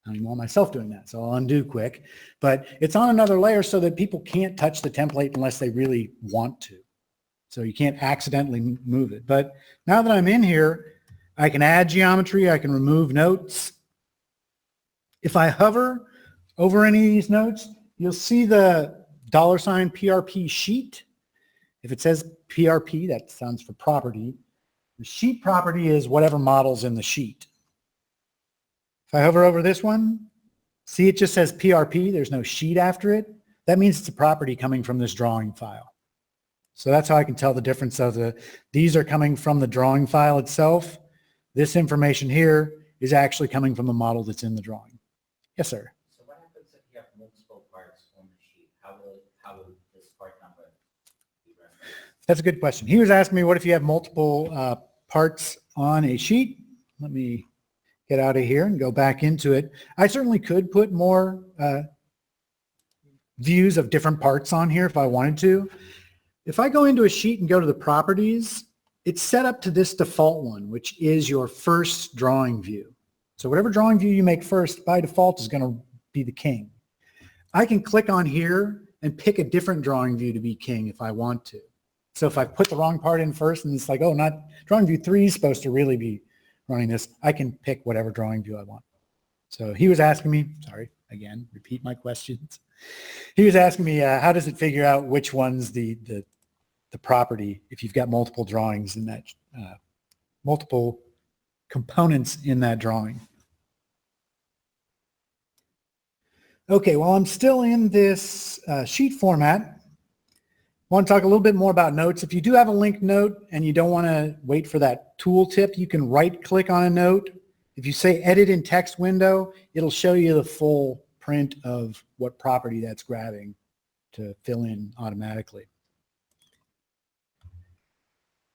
I don't even want myself doing that, so I'll undo quick. But it's on another layer so that people can't touch the template unless they really want to. So you can't accidentally move it. But now that I'm in here, I can add geometry, I can remove notes. If I hover over any of these notes, you'll see the $PRP sheet. If it says PRP, that stands for property. The sheet property is whatever model's in the sheet. If I hover over this one, see it just says PRP, there's no sheet after it. That means it's a property coming from this drawing file. So that's how I can tell the difference of these are coming from the drawing file itself. This information here is actually coming from the model that's in the drawing. Yes, sir. So what happens if you have multiple parts on the sheet? How will this part number be referenced? That's a good question. He was asking me, what if you have multiple parts on a sheet? Let me get out of here and go back into it. I certainly could put more views of different parts on here if I wanted to. If I go into a sheet and go to the properties, it's set up to this default one, which is your first drawing view. So whatever drawing view you make first, by default, is going to be the king. I can click on here and pick a different drawing view to be king if I want to. So if I put the wrong part in first and it's like, oh, not drawing view 3 is supposed to really be running this, I can pick whatever drawing view I want. So he was asking me, sorry, again, repeat my questions. He was asking me, how does it figure out which one's the property if you've got multiple drawings in that, multiple components in that drawing? Okay, well, I'm still in this sheet format. I want to talk a little bit more about notes. If you do have a linked note and you don't want to wait for that tooltip, you can right click on a note. If you say edit in text window, it'll show you the full print of what property that's grabbing to fill in automatically.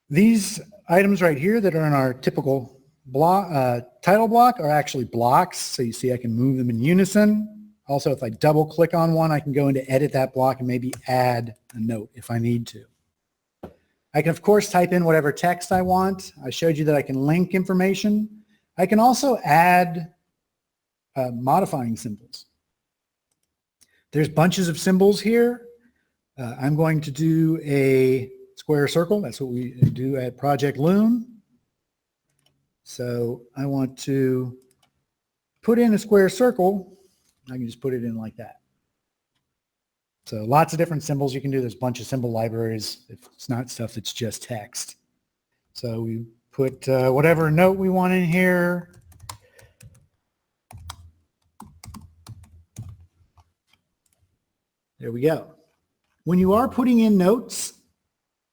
These items right here that are in our typical block, title block are actually blocks. So you see I can move them in unison. Also, if I double click on one, I can go into edit that block and maybe add a note if I need to. I can, of course, type in whatever text I want. I showed you that I can link information. I can also add modifying symbols. There's bunches of symbols here. I'm going to do a square circle. That's what we do at Project Loon. So I want to put in a square circle. I can just put it in like that. So lots of different symbols you can do. There's a bunch of symbol libraries. If it's not stuff that's just text. So we put whatever note we want in here. There we go. When you are putting in notes,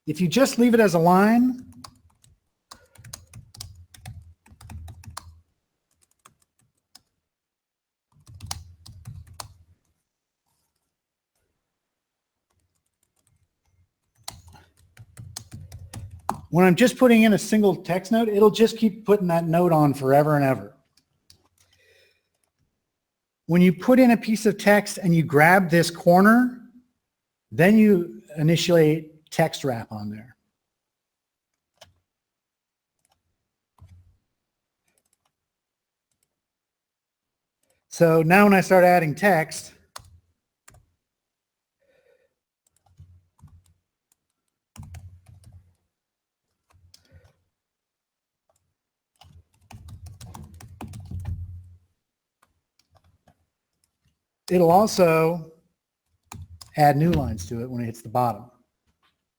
if you just leave it as a line, when I'm just putting in a single text note, it'll just keep putting that note on forever and ever. When you put in a piece of text and you grab this corner, then you initiate text wrap on there. So now when I start adding text, it'll also add new lines to it when it hits the bottom.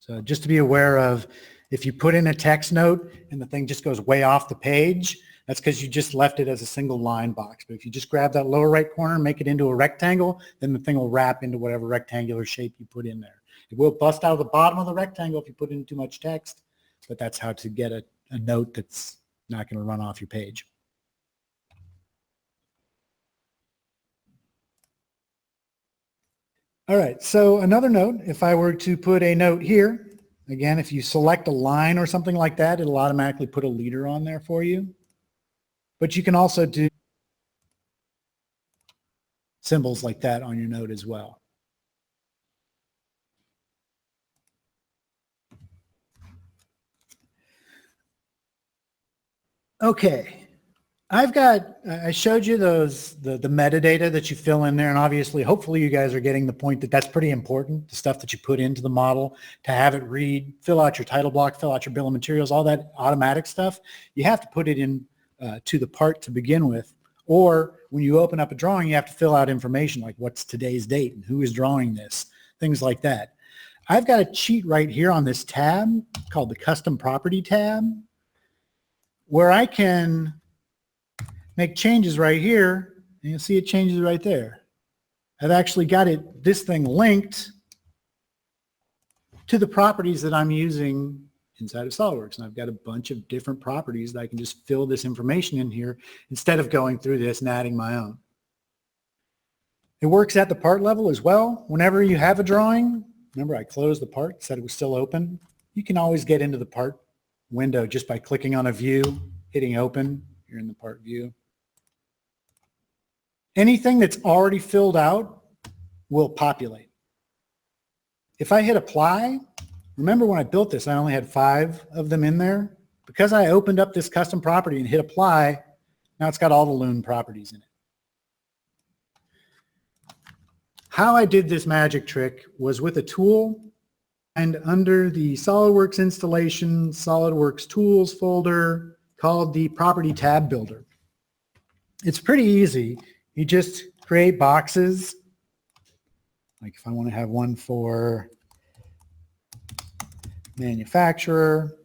So just to be aware of, if you put in a text note and the thing just goes way off the page, that's because you just left it as a single line box. But if you just grab that lower right corner and make it into a rectangle, then the thing will wrap into whatever rectangular shape you put in there. It will bust out of the bottom of the rectangle if you put in too much text, but that's how to get a note that's not going to run off your page. All right, so another note, if I were to put a note here, again, if you select a line or something like that, it'll automatically put a leader on there for you. But you can also do symbols like that on your note as well. Okay. I showed you the metadata that you fill in there, and obviously, hopefully you guys are getting the point that that's pretty important, the stuff that you put into the model to have it read, fill out your title block, fill out your bill of materials, all that automatic stuff. You have to put it in to the part to begin with, or when you open up a drawing, you have to fill out information like what's today's date and who is drawing this, things like that. I've got a cheat right here on this tab called the Custom Property tab. where I can make changes right here, and you'll see it changes right there. I've actually got this thing linked to the properties that I'm using inside of SolidWorks. And I've got a bunch of different properties that I can just fill this information in here instead of going through this and adding my own. It works at the part level as well. Whenever you have a drawing, remember I closed the part, said it was still open. You can always get into the part window just by clicking on a view, hitting open. You're in the part view. Anything that's already filled out will populate. If I hit apply, remember when I built this, I only had 5 of them in there. Because I opened up this custom property and hit apply, now it's got all the Loon properties in it. How I did this magic trick was with a tool, and under the SolidWorks installation, SolidWorks tools folder called the property tab builder. It's pretty easy. You just create boxes. Like if I want to have one for manufacturer,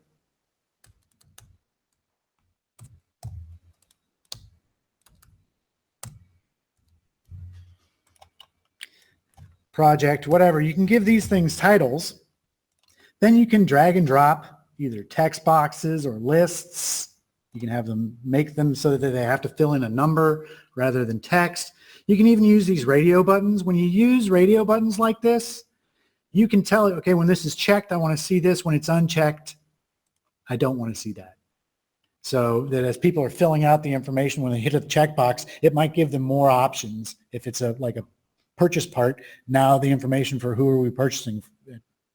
project, whatever, you can give these things titles. Then you can drag and drop either text boxes or lists. You can have them, make them so that they have to fill in a number rather than text. You can even use these radio buttons. When you use radio buttons like this, you can tell it, okay, when this is checked, I want to see this. When it's unchecked, I don't want to see that. So that as people are filling out the information, when they hit a checkbox, it might give them more options. If it's like a purchase part, now the information for who are we purchasing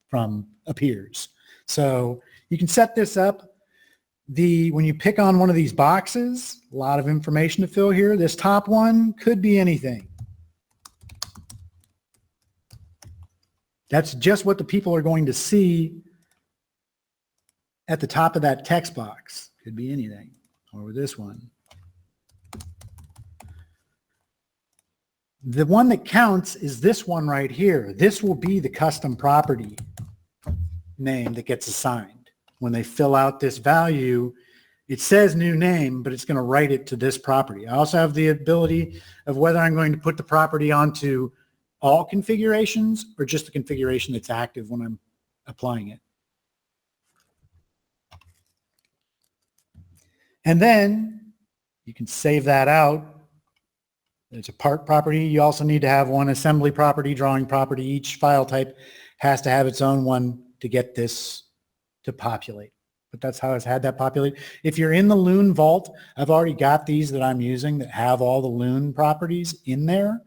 from appears. So you can set this up. When you pick on one of these boxes, a lot of information to fill here. This top one could be anything. That's just what the people are going to see at the top of that text box. Could be anything. Or with this one. The one that counts is this one right here. This will be the custom property name that gets assigned. When they fill out this value, it says new name, but it's going to write it to this property. I also have the ability of whether I'm going to put the property onto all configurations or just the configuration that's active when I'm applying it. And then you can save that out. It's a part property. You also need to have one assembly property, drawing property. Each file type has to have its own one to get this to populate. But that's how it's had that populate. If you're in the Loon vault, I've already got these that I'm using that have all the Loon properties in there.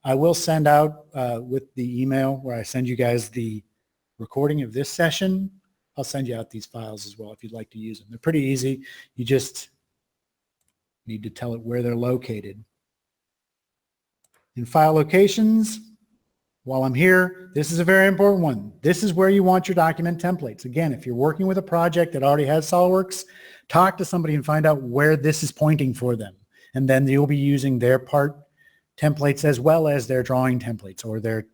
I will send out with the email where I send you guys the recording of this session. I'll send you out these files as well if you'd like to use them. They're pretty easy. You just need to tell it where they're located. In file locations, while I'm here, this is a very important one. This is where you want your document templates. Again, if you're working with a project that already has SolidWorks, talk to somebody and find out where this is pointing for them. And then you'll be using their part templates as well as their drawing templates or their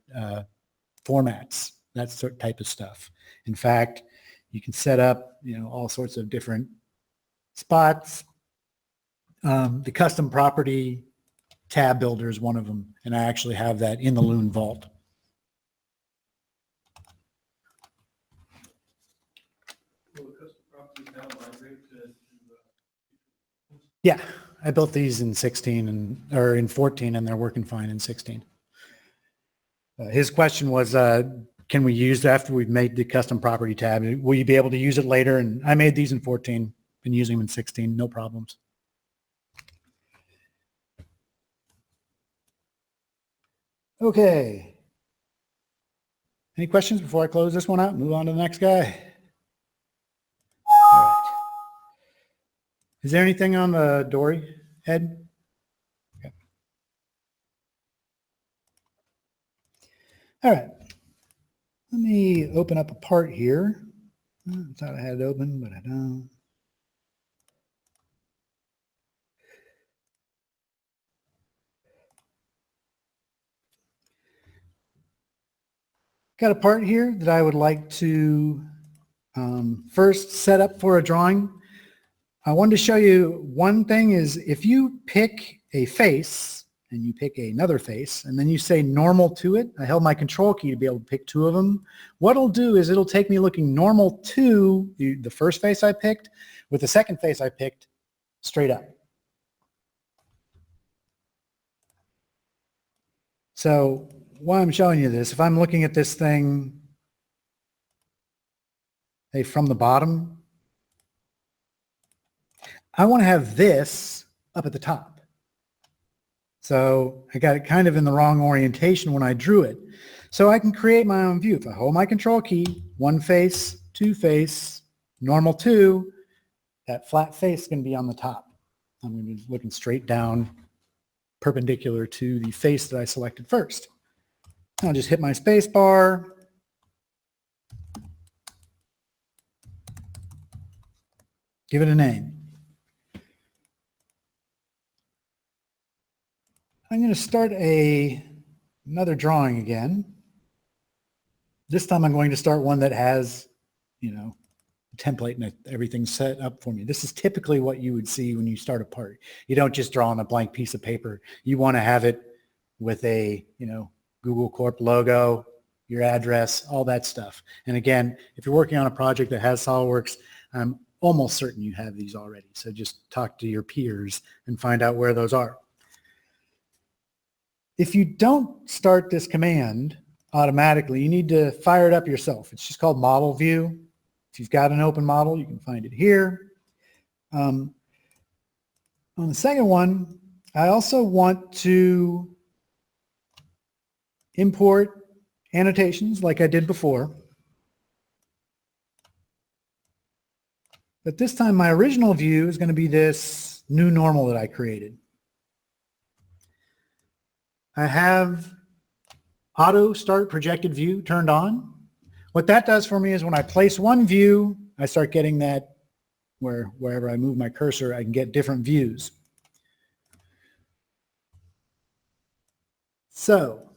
formats, that type of stuff. In fact, you can set up, all sorts of different spots. The custom property tab builder is one of them, and I actually have that in the Loon vault. Yeah, I built these in 16 or in 14, and they're working fine in 16. His question was, can we use it after we've made the custom property tab? Will you be able to use it later? And I made these in 14, been using them in 16, no problems. Okay. Any questions before I close this one out and move on to the next guy? All right. Is there anything on the Dory, Ed? Okay. All right. Let me open up a part here. I thought I had it open, but I don't. Got a part here that I would like to first set up for a drawing. I wanted to show you one thing is if you pick a face and you pick another face and then you say normal to it, I held my control key to be able to pick two of them. What it'll do is it'll take me looking normal to the first face I picked with the second face I picked straight up. So while I'm showing you this, if I'm looking at this thing, hey, from the bottom, I want to have this up at the top. So I got it kind of in the wrong orientation when I drew it. So I can create my own view. If I hold my control key, one face, two face, normal two, that flat face is going to be on the top. I'm going to be looking straight down, perpendicular to the face that I selected first. I'll just hit my space bar. Give it a name. I'm going to start another drawing again. This time I'm going to start one that has, you know, a template and everything's set up for me. This is typically what you would see when you start a part. You don't just draw on a blank piece of paper. You want to have it with a, you know, Google Corp logo, your address, all that stuff. And again, if you're working on a project that has SolidWorks, I'm almost certain you have these already. So just talk to your peers and find out where those are. If you don't start this command automatically, you need to fire it up yourself. It's just called model view. If you've got an open model, you can find it here. On the second one, I also want to import annotations like I did before. But this time my original view is going to be this new normal that I created. I have auto start projected view turned on. What that does for me is when I place one view, I start getting that wherever I move my cursor, I can get different views. So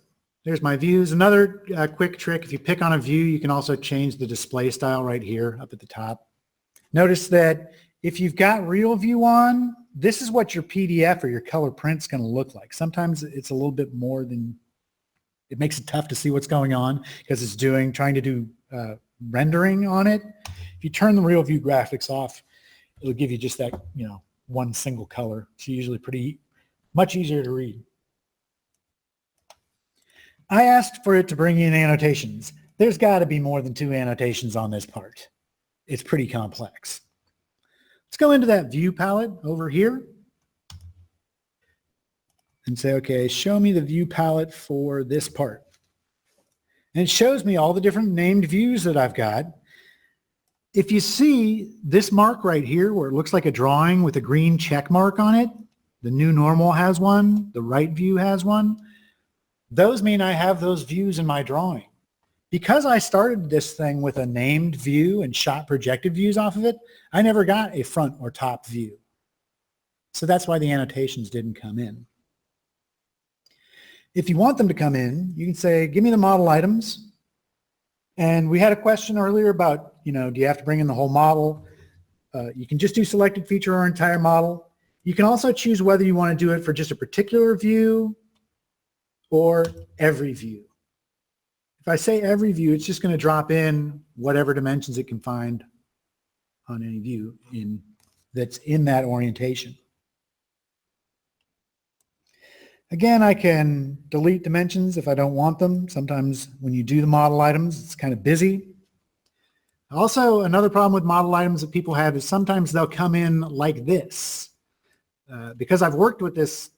there's my views. Another quick trick, if you pick on a view, you can also change the display style right here up at the top. Notice that if you've got real view on, this is what your PDF or your color print's going to look like. Sometimes it's a little bit more than, it makes it tough to see what's going on because it's trying to do rendering on it. If you turn the real view graphics off, it'll give you just that, you know, one single color. It's usually much easier to read. I asked for it to bring in annotations. There's got to be more than 2 annotations on this part. It's pretty complex. Let's go into that view palette over here and say, okay, show me the view palette for this part. And it shows me all the different named views that I've got. If you see this mark right here where it looks like a drawing with a green check mark on it, the new normal has one, the right view has one. Those mean I have those views in my drawing. Because I started this thing with a named view and shot projected views off of it, I never got a front or top view. So that's why the annotations didn't come in. If you want them to come in, you can say, give me the model items. And we had a question earlier about, you know, do you have to bring in the whole model? You can just do selected feature or entire model. You can also choose whether you want to do it for just a particular view or every view. If I say every view, it's just going to drop in whatever dimensions it can find on any view that's in that orientation. Again, I can delete dimensions if I don't want them. Sometimes when you do the model items, it's kind of busy. Also, another problem with model items that people have is sometimes they'll come in like this. Because I've worked with this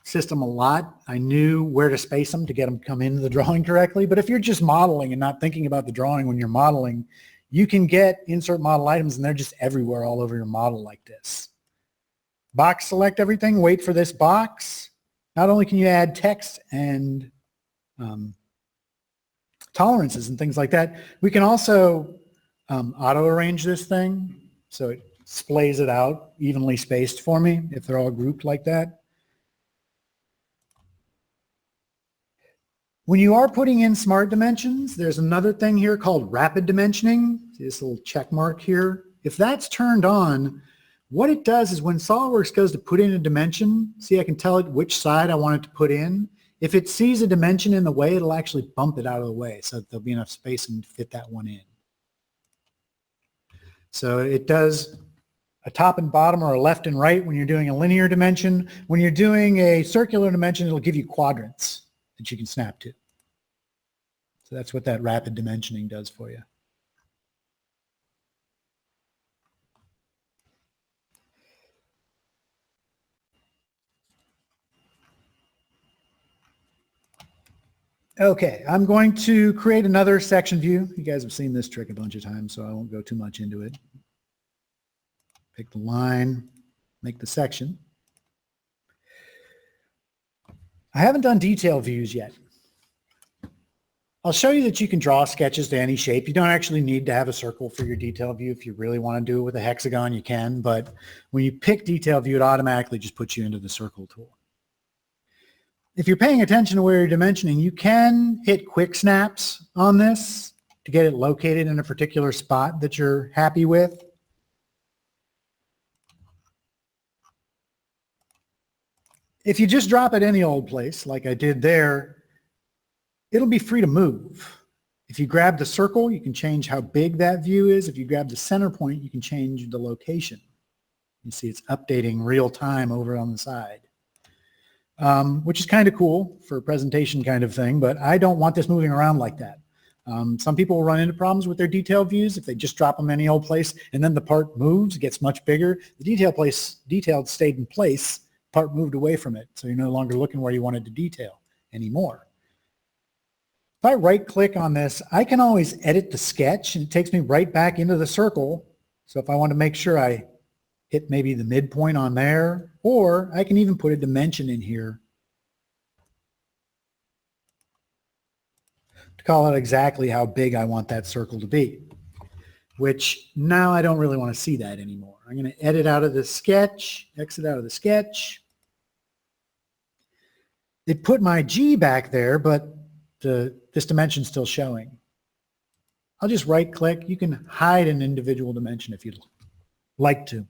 system a lot, I knew where to space them to get them to come into the drawing correctly. But if you're just modeling and not thinking about the drawing when you're modeling, you can get insert model items and they're just everywhere all over your model like this. Box select everything, wait for this box. Not only can you add text and tolerances and things like that, we can also auto arrange this thing so it splays it out evenly spaced for me if they're all grouped like that. When you are putting in smart dimensions, there's another thing here called rapid dimensioning. See this little check mark here? If that's turned on, What it does is when SolidWorks goes to put in a dimension, see, I can tell it which side I want it to put in. If it sees a dimension in the way, it'll actually bump it out of the way so that there'll be enough spacing to fit that one in. So it does a top and bottom or a left and right when you're doing a linear dimension. When you're doing a circular dimension, it'll give you quadrants that you can snap to. So that's what that rapid dimensioning does for you. Okay, I'm going to create another section view. You guys have seen this trick a bunch of times, so I won't go too much into it. Pick the line, make the section. I haven't done detail views yet. I'll show you that you can draw sketches to any shape. You don't actually need to have a circle for your detail view. If you really want to do it with a hexagon, you can, but when you pick detail view, it automatically just puts you into the circle tool. If you're paying attention to where you're dimensioning, you can hit quick snaps on this to get it located in a particular spot that you're happy with. If you just drop it any old place, like I did there, it'll be free to move. If you grab the circle, you can change how big that view is. If you grab the center point, you can change the location. You see it's updating real time over on the side. Which is kind of cool for a presentation kind of thing, but I don't want this moving around like that. Some people will run into problems with their detail views if they just drop them any old place and then the part moves, gets much bigger. The detailed stayed in place, part moved away from it, so you're no longer looking where you wanted to detail anymore. If I right click on this, I can always edit the sketch and it takes me right back into the circle. So if I want to make sure I hit maybe the midpoint on there, or I can even put a dimension in here to call out exactly how big I want that circle to be, which now I don't really want to see that anymore. I'm going to edit out of the sketch, exit out of the sketch. It put my G back there, but this dimension's still showing. I'll just right click. You can hide an individual dimension if you'd like to.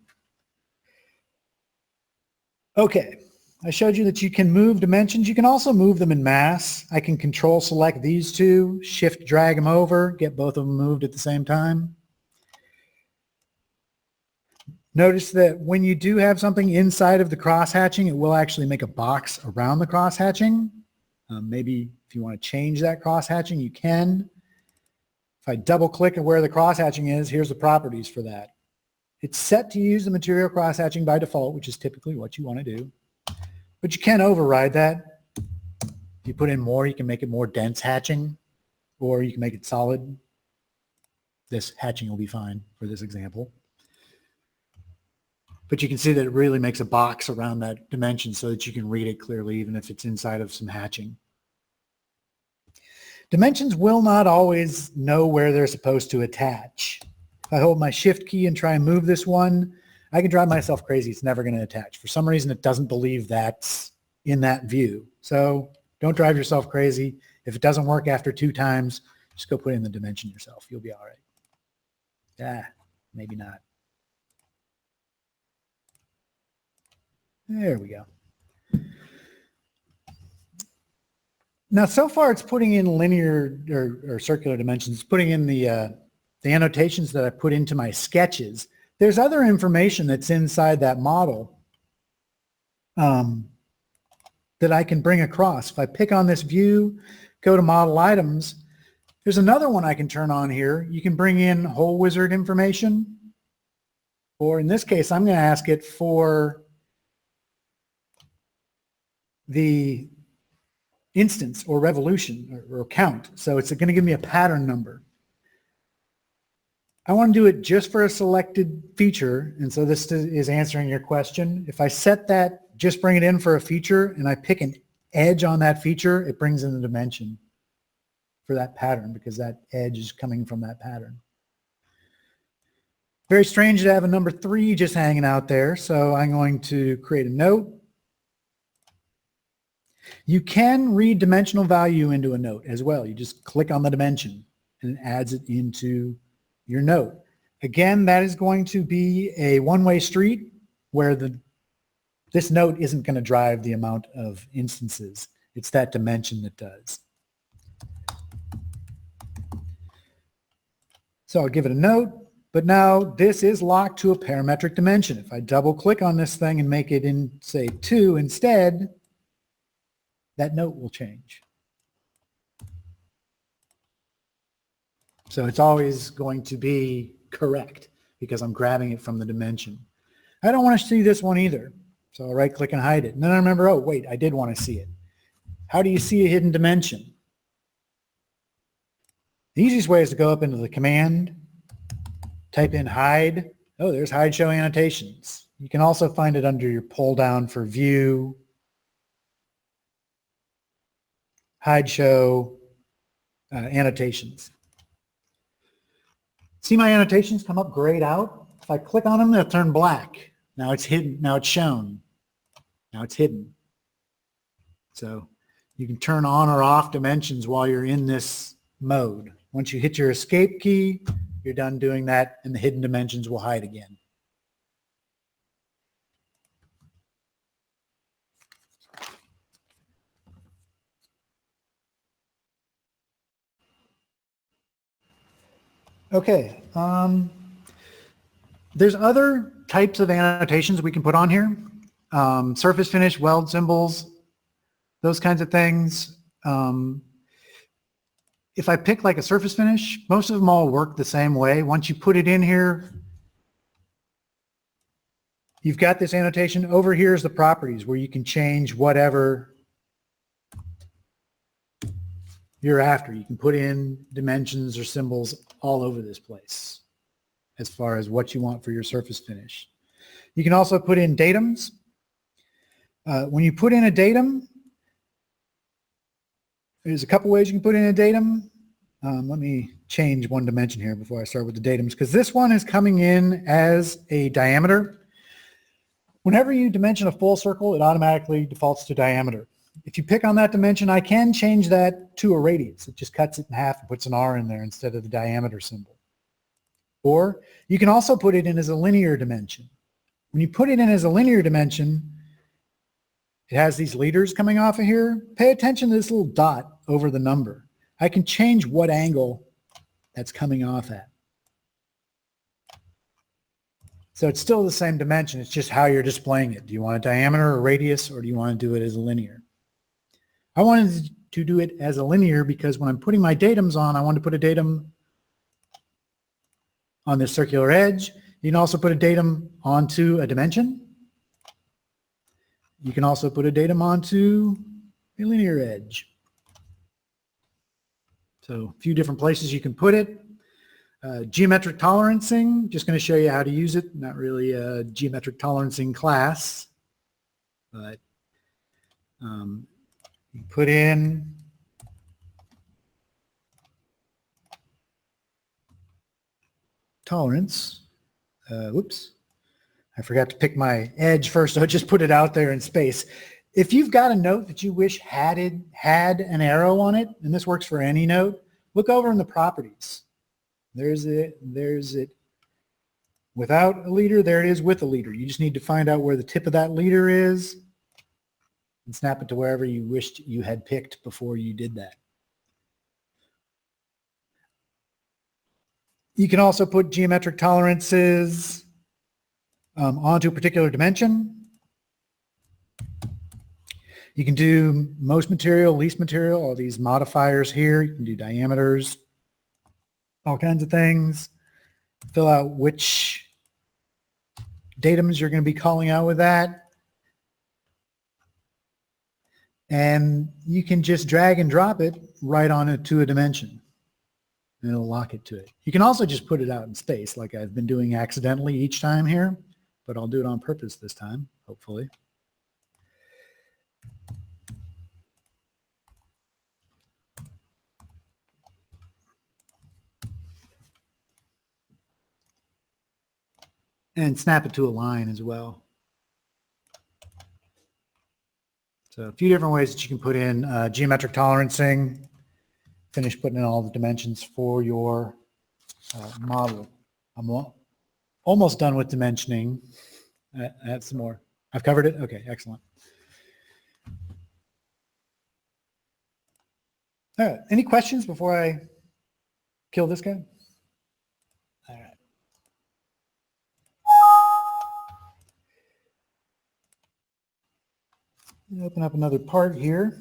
Okay, I showed you that you can move dimensions. You can also move them in mass. I can control select these two, shift drag them over, get both of them moved at the same time. Notice that when you do have something inside of the cross-hatching, it will actually make a box around the cross-hatching. Maybe if you want to change that cross-hatching, you can. If I double click at where the cross-hatching is, here's the properties for that. It's set to use the material cross-hatching by default, which is typically what you want to do. But you can override that. If you put in more, you can make it more dense hatching, or you can make it solid. This hatching will be fine for this example. But you can see that it really makes a box around that dimension so that you can read it clearly, even if it's inside of some hatching. Dimensions will not always know where they're supposed to attach. If I hold my shift key and try and move this one, I can drive myself crazy. It's never going to attach. For some reason, it doesn't believe that's in that view. So don't drive yourself crazy. If it doesn't work after 2 times, just go put in the dimension yourself. You'll be all right. Maybe not. There we go. Now, so far it's putting in linear or circular dimensions. It's putting in the annotations that I put into my sketches. There's other information that's inside that model that I can bring across. If I pick on this view, go to model items, there's another one I can turn on here. You can bring in hole wizard information, or in this case, I'm going to ask it for the instance or revolution or count. So it's going to give me a pattern number. I want to do it just for a selected feature, and so this is answering your question. If I set that, just bring it in for a feature, and I pick an edge on that feature, it brings in the dimension for that pattern because that edge is coming from that pattern. Very strange to have a number 3 just hanging out there, so I'm going to create a note. You can read dimensional value into a note as well. You just click on the dimension and it adds it into your note. Again, that is going to be a one-way street where this note isn't going to drive the amount of instances. It's that dimension that does. So I'll give it a note, but now this is locked to a parametric dimension. If I double click on this thing and make it in, say, 2 instead, that note will change. So it's always going to be correct because I'm grabbing it from the dimension. I don't want to see this one either. So I'll right click and hide it. And then I remember, oh, wait, I did want to see it. How do you see a hidden dimension? The easiest way is to go up into the command, type in hide. Oh, there's hide show annotations. You can also find it under your pull down for view, hide show annotations. See my annotations come up grayed out? If I click on them, they'll turn black. Now it's hidden. Now it's shown. Now it's hidden. So you can turn on or off dimensions while you're in this mode. Once you hit your escape key, you're done doing that and the hidden dimensions will hide again. Okay. There's other types of annotations we can put on here. Surface finish, weld symbols, those kinds of things. If I pick like a surface finish, most of them all work the same way. Once you put it in here, you've got this annotation. Over here is the properties where you can change whatever you're after. You can put in dimensions or symbols all over this place as far as what you want for your surface finish. You can also put in datums. When you put in a datum, there's a couple ways you can put in a datum. Let me change one dimension here before I start with the datums, because this one is coming in as a diameter. Whenever you dimension a full circle, it automatically defaults to diameter. If you pick on that dimension, I can change that to a radius. It just cuts it in half and puts an R in there instead of the diameter symbol. Or you can also put it in as a linear dimension. When you put it in as a linear dimension, it has these leaders coming off of here. Pay attention to this little dot over the number. I can change what angle that's coming off at. So it's still the same dimension. It's just how you're displaying it. Do you want a diameter or radius, or do you want to do it as a linear? I wanted to do it as a linear because when I'm putting my datums on, I want to put a datum on this circular edge. You can also put a datum onto a dimension. You can also put a datum onto a linear edge. So a few different places you can put it. Geometric tolerancing, just going to show you how to use it. Not really a geometric tolerancing class, but you put in tolerance. Whoops. I forgot to pick my edge first, so I just put it out there in space. If you've got a note that you wish had an arrow on it, and this works for any note, look over in the properties. There's it. Without a leader, there it is with a leader. You just need to find out where the tip of that leader is and snap it to wherever you wished you had picked before you did that. You can also put geometric tolerances onto a particular dimension. You can do most material, least material, all these modifiers here. You can do diameters, all kinds of things. Fill out which datums you're going to be calling out with that. And you can just drag and drop it right on it to a dimension. And it'll lock it to it. You can also just put it out in space like I've been doing accidentally each time here, but I'll do it on purpose this time, hopefully. And snap it to a line as well. So a few different ways that you can put in geometric tolerancing, finish putting in all the dimensions for your model. I'm almost done with dimensioning. Add some more. I've covered it? Okay, excellent. All right, any questions before I kill this guy? All right. Open up another part here.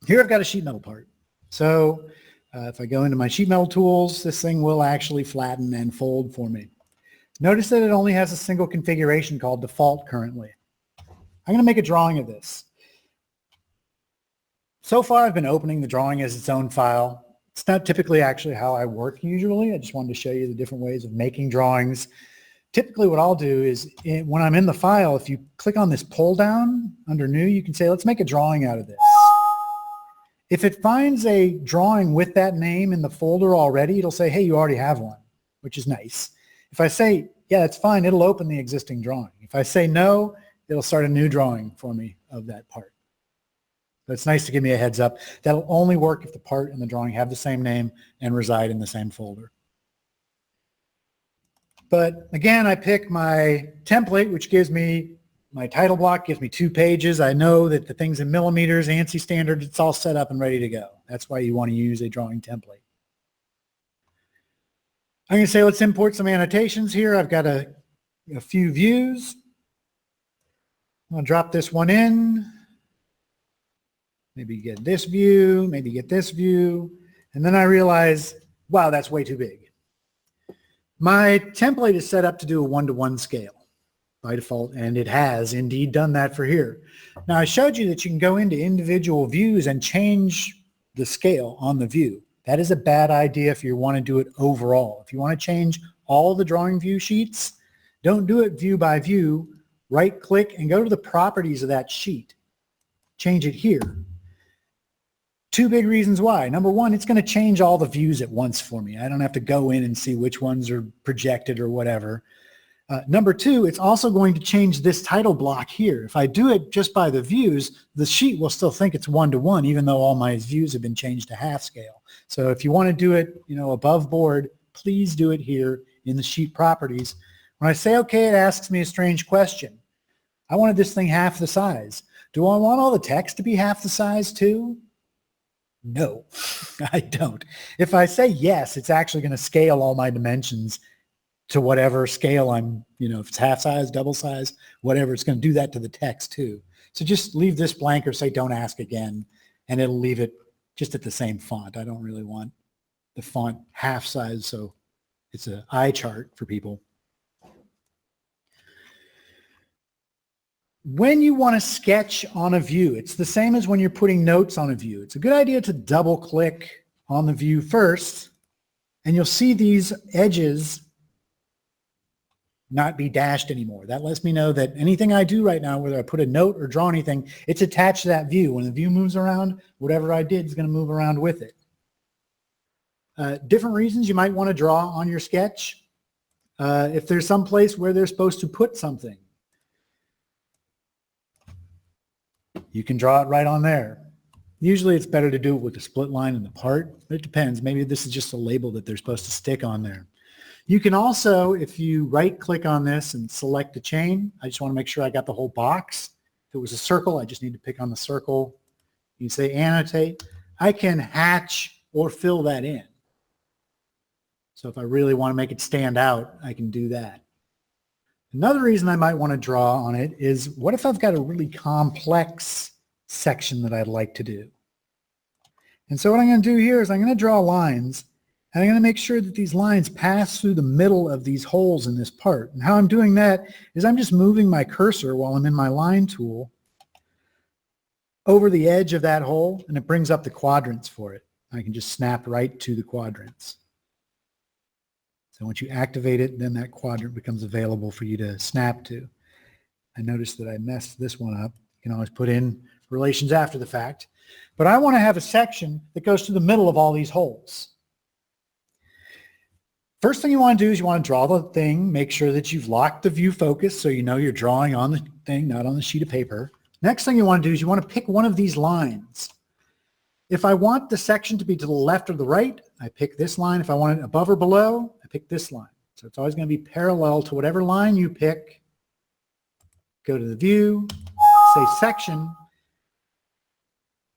Here I've got a sheet metal part. So if I go into my sheet metal tools, this thing will actually flatten and fold for me. Notice that it only has a single configuration called default currently. I'm going to make a drawing of this. So far I've been opening the drawing as its own file. It's not typically actually how I work usually. I just wanted to show you the different ways of making drawings. Typically what I'll do is when I'm in the file, if you click on this pull down under new, you can say, let's make a drawing out of this. If it finds a drawing with that name in the folder already, it'll say, hey, you already have one, which is nice. If I say, yeah, that's fine, it'll open the existing drawing. If I say no, it'll start a new drawing for me of that part. So it's nice to give me a heads up. That'll only work if the part and the drawing have the same name and reside in the same folder. But again, I pick my template, which gives me my title block, gives me 2 pages. I know that the thing's in millimeters, ANSI standard, it's all set up and ready to go. That's why you want to use a drawing template. I'm going to say, let's import some annotations here. I've got a few views. I'll drop this one in. Maybe get this view, maybe get this view. And then I realize, wow, that's way too big. My template is set up to do a 1-to-1 scale by default, and it has indeed done that for here. Now I showed you that you can go into individual views and change the scale on the view. That is a bad idea if you want to do it overall. If you want to change all the drawing view sheets, don't do it view by view. Right click and go to the properties of that sheet. Change it here. 2 big reasons why. Number one, it's going to change all the views at once for me. I don't have to go in and see which ones are projected or whatever. Number two, it's also going to change this title block here. If I do it just by the views, the sheet will still think it's 1-to-1, even though all my views have been changed to half scale. So if you want to do it, above board, please do it here in the sheet properties. When I say okay, it asks me a strange question. I wanted this thing half the size. Do I want all the text to be half the size too? No, I don't. If I say yes, it's actually going to scale all my dimensions to whatever scale I'm, if it's half size, double size, whatever, it's going to do that to the text too. So just leave this blank or say don't ask again, and it'll leave it just at the same font. I don't really want the font half size, so it's an eye chart for people. When you want to sketch on a view, it's the same as when you're putting notes on a view. It's a good idea to double click on the view first, and you'll see these edges not be dashed anymore. That lets me know that anything I do right now, whether I put a note or draw anything, it's attached to that view. When the view moves around, whatever I did is going to move around with it. Different reasons you might want to draw on your sketch. If there's some place where they're supposed to put something, you can draw it right on there. Usually it's better to do it with a split line in the part, but it depends. Maybe this is just a label that they're supposed to stick on there. You can also, if you right click on this and select the chain, I just want to make sure I got the whole box. If it was a circle, I just need to pick on the circle. You say annotate. I can hatch or fill that in. So if I really want to make it stand out, I can do that. Another reason I might want to draw on it is, what if I've got a really complex section that I'd like to do? And so what I'm going to do here is I'm going to draw lines, and I'm going to make sure that these lines pass through the middle of these holes in this part. And how I'm doing that is I'm just moving my cursor while I'm in my line tool over the edge of that hole, and it brings up the quadrants for it. I can just snap right to the quadrants. So once you activate it, then that quadrant becomes available for you to snap to. I noticed that I messed this one up. You can always put in relations after the fact. But I want to have a section that goes to the middle of all these holes. First thing you want to do is you want to draw the thing, make sure that you've locked the view focus so you know you're drawing on the thing, not on the sheet of paper. Next thing you want to do is you want to pick one of these lines. If I want the section to be to the left or the right, I pick this line. If I want it above or below, I pick this line. So it's always going to be parallel to whatever line you pick. Go to the view, say section.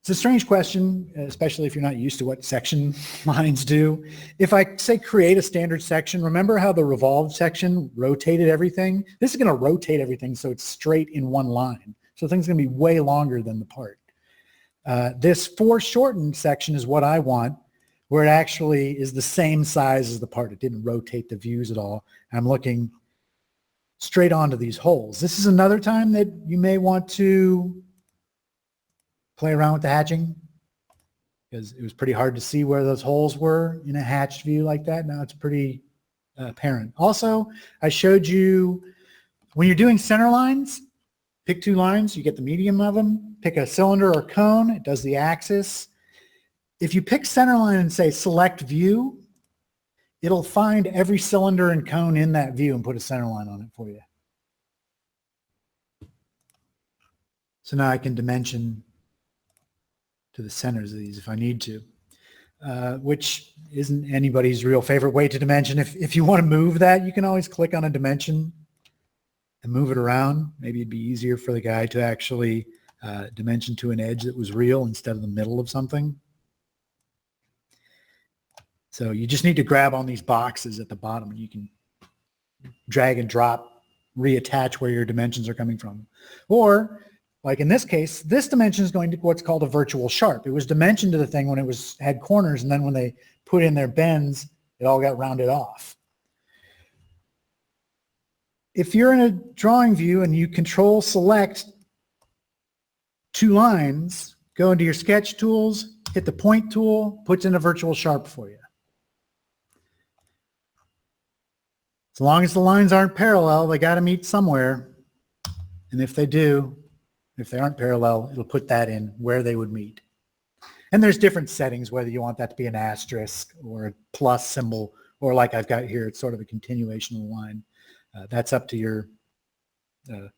It's a strange question, especially if you're not used to what section lines do. If I say create a standard section, remember how the revolved section rotated everything? This is going to rotate everything so it's straight in one line. So things are going to be way longer than the part. This foreshortened section is what I want, where it actually is the same size as the part. It didn't rotate the views at all. I'm looking straight onto these holes. This is another time that you may want to play around with the hatching, because it was pretty hard to see where those holes were in a hatched view like that. Now it's pretty apparent. Also, I showed you when you're doing center lines, pick two lines, you get the medium of them. Pick a cylinder or cone, it does the axis. If you pick center line and say select view, it'll find every cylinder and cone in that view and put a center line on it for you. So now I can dimension to the centers of these if I need to, which isn't anybody's real favorite way to dimension. If you want to move that, you can always click on a dimension and move it around. Maybe it'd be easier for the guy to actually dimension to an edge that was real instead of the middle of something. So you just need to grab on these boxes at the bottom and you can drag and drop, reattach where your dimensions are coming from. Or like in this case, this dimension is going to what's called a virtual sharp. It was dimensioned to the thing when it had corners, and then when they put in their bends, it all got rounded off. If you're in a drawing view and you control select two lines, go into your sketch tools, hit the point tool, puts in a virtual sharp for you. As long as the lines aren't parallel, they got to meet somewhere. And if they do, if they aren't parallel, it'll put that in where they would meet. And there's different settings, whether you want that to be an asterisk or a plus symbol, or like I've got here, it's sort of a continuation of the line. That's up to your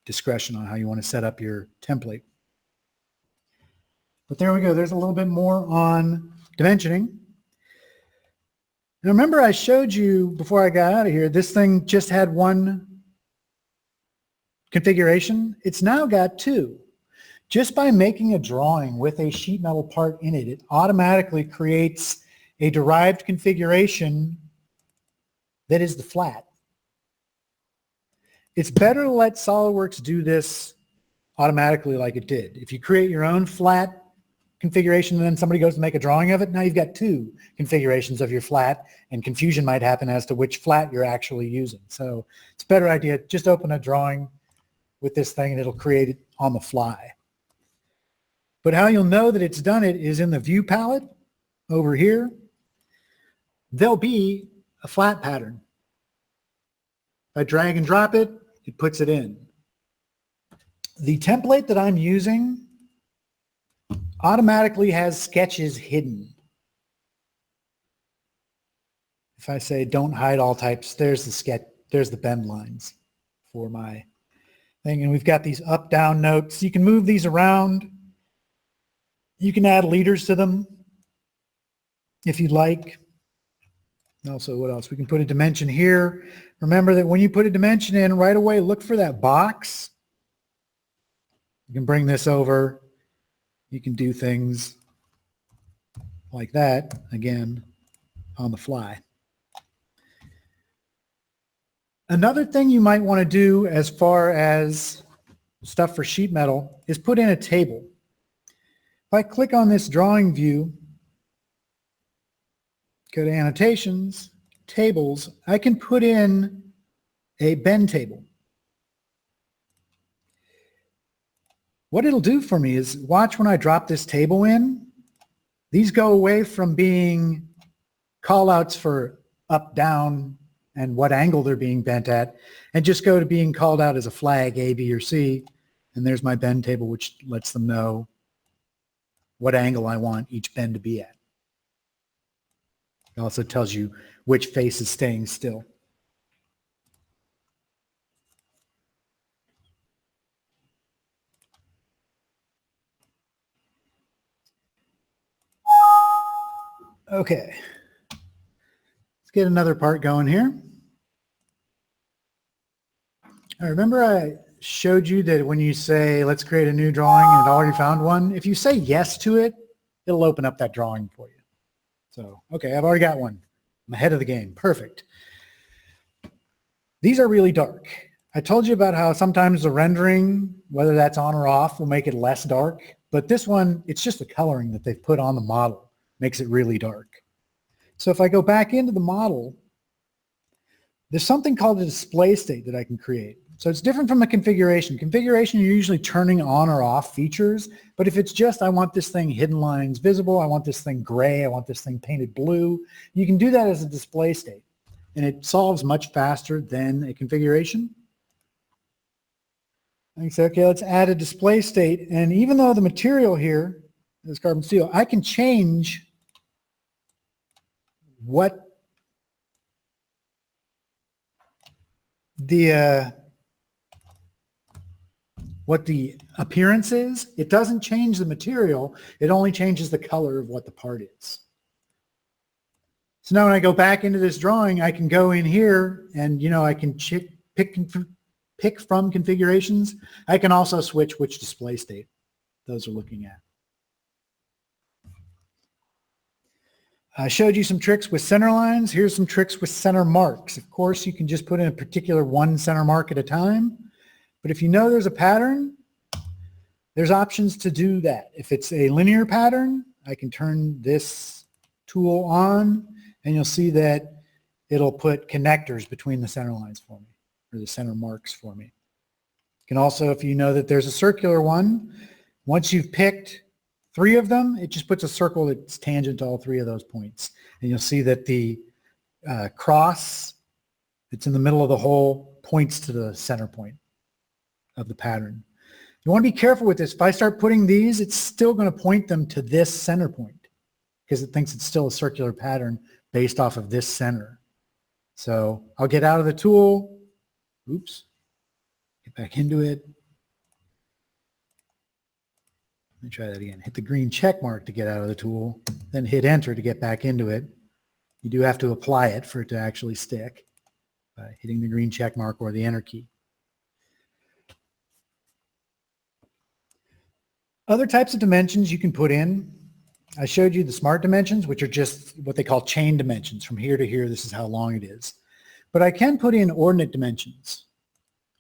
discretion on how you want to set up your template. But there we go. There's a little bit more on dimensioning. Now remember I showed you before I got out of here, this thing just had one configuration. It's now got two. Just by making a drawing with a sheet metal part in it, it automatically creates a derived configuration that is the flat. It's better to let SolidWorks do this automatically like it did. If you create your own flat configuration and then somebody goes to make a drawing of it, now you've got two configurations of your flat, and confusion might happen as to which flat you're actually using. So it's a better idea, just open a drawing with this thing and it'll create it on the fly. But how you'll know that it's done it is in the view palette over here. There'll be a flat pattern. If I drag and drop it, it puts it in. The template that I'm using automatically has sketches hidden. If I say don't hide all types, there's the sketch, there's the bend lines for my thing. And we've got these up down notes. You can move these around. You can add leaders to them if you'd like. Also, what else? We can put a dimension here. Remember that when you put a dimension in right away, look for that box. You can bring this over. You can do things like that, again, on the fly. Another thing you might want to do as far as stuff for sheet metal is put in a table. If I click on this drawing view, go to annotations, tables, I can put in a bend table. What it'll do for me is watch when I drop this table in, these go away from being callouts for up, down, and what angle they're being bent at, and just go to being called out as a flag A, B, or C. And there's my bend table, which lets them know what angle I want each bend to be at. It also tells you which face is staying still. Okay. Let's get another part going here. I remember I showed you that when you say, let's create a new drawing and it already found one, if you say yes to it, it'll open up that drawing for you. So, okay, I've already got one. I'm ahead of the game. Perfect. These are really dark. I told you about how sometimes the rendering, whether that's on or off, will make it less dark. But this one, it's just the coloring that they've put on the model makes it really dark. So if I go back into the model, there's something called a display state that I can create. So it's different from a configuration. Configuration, you're usually turning on or off features. But if it's just, I want this thing hidden lines visible, I want this thing gray, I want this thing painted blue, you can do that as a display state. And it solves much faster than a configuration. I can say, okay, let's add a display state. And even though the material here is carbon steel, I can change what the appearance is. It doesn't change the material. It only changes the color of what the part is. So now when I go back into this drawing, I can go in here and, I can pick from configurations. I can also switch which display state those are looking at. I showed you some tricks with center lines. Here's some tricks with center marks. Of course, you can just put in a particular one center mark at a time. But if you know there's a pattern, there's options to do that. If it's a linear pattern, I can turn this tool on and you'll see that it'll put connectors between the center lines for me, or the center marks for me. You can also, if you know that there's a circular one, once you've picked 3 of them, it just puts a circle that's tangent to all 3 of those points. And you'll see that the cross that's in the middle of the hole points to the center point of the pattern. You want to be careful with this. If I start putting these, it's still going to point them to this center point because it thinks it's still a circular pattern based off of this center. So I'll get out of the tool. Oops. Get back into it. Let me try that again. Hit the green check mark to get out of the tool, then hit enter to get back into it. You do have to apply it for it to actually stick by hitting the green check mark or the enter key. Other types of dimensions you can put in. I showed you the smart dimensions, which are just what they call chain dimensions. From here to here, this is how long it is. But I can put in ordinate dimensions.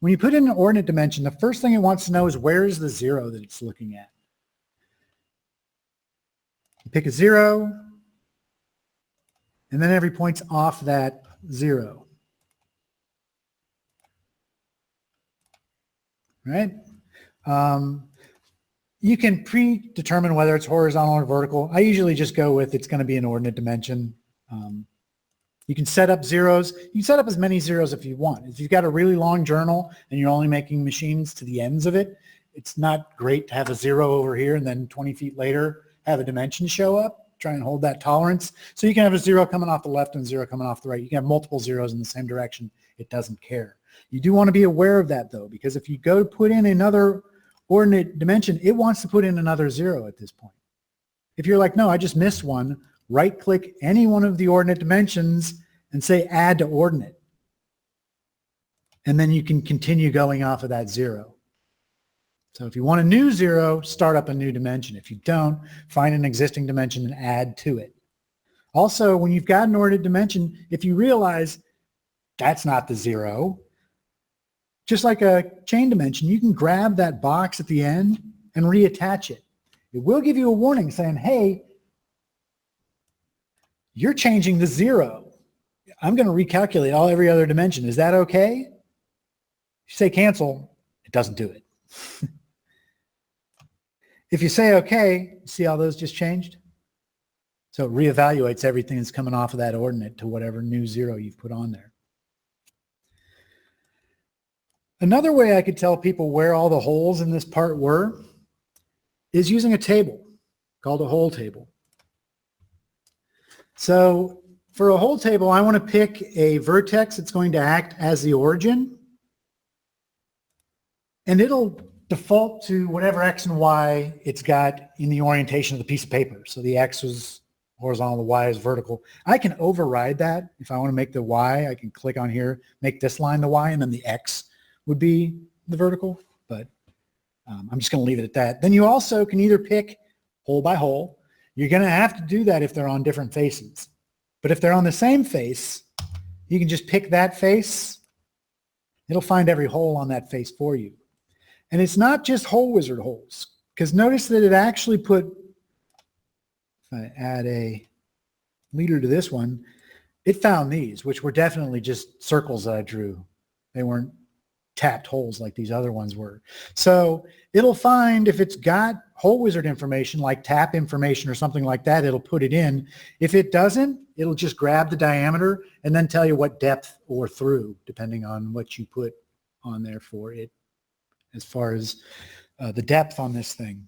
When you put in an ordinate dimension, the first thing it wants to know is where is the 0 that it's looking at. You pick a 0, and then every point's off that 0. Right? You can predetermine whether it's horizontal or vertical. I usually just go with it's going to be an ordinate dimension. You can set up zeros. You can set up as many zeros if you want. If you've got a really long journal and you're only making machines to the ends of it, it's not great to have a 0 over here and then 20 feet later have a dimension show up. Try and hold that tolerance. So you can have a 0 coming off the left and a 0 coming off the right. You can have multiple zeros in the same direction. It doesn't care. You do want to be aware of that though, because if you go to put in another ordinate dimension, it wants to put in another 0 at this point. If you're like, no, I just missed one, right click any one of the ordinate dimensions and say add to ordinate. And then you can continue going off of that 0. So if you want a new 0, start up a new dimension. If you don't, find an existing dimension and add to it. Also, when you've got an ordinate dimension, if you realize that's not the 0, just like a chain dimension, you can grab that box at the end and reattach it. It will give you a warning saying, hey, you're changing the 0. I'm going to recalculate every other dimension. Is that okay? If you say cancel, it doesn't do it. If you say okay, see how those just changed? So it reevaluates everything that's coming off of that ordinate to whatever new 0 you've put on there. Another way I could tell people where all the holes in this part were is using a table called a hole table. So for a hole table, I want to pick a vertex that's going to act as the origin, and it'll default to whatever X and Y it's got in the orientation of the piece of paper. So the X was horizontal, the Y is vertical. I can override that. If I want to make the Y, I can click on here, make this line the Y, and then the X would be the vertical, but I'm just going to leave it at that. Then you also can either pick hole by hole. You're going to have to do that if they're on different faces. But if they're on the same face, you can just pick that face. It'll find every hole on that face for you. And it's not just Hole Wizard holes, because notice that it actually put, if I add a leader to this one, it found these, which were definitely just circles that I drew. They weren't tapped holes like these other ones were. So it'll find if it's got Hole Wizard information, like tap information or something like that, it'll put it in. If it doesn't, it'll just grab the diameter and then tell you what depth or through, depending on what you put on there for it, as far as the depth on this thing.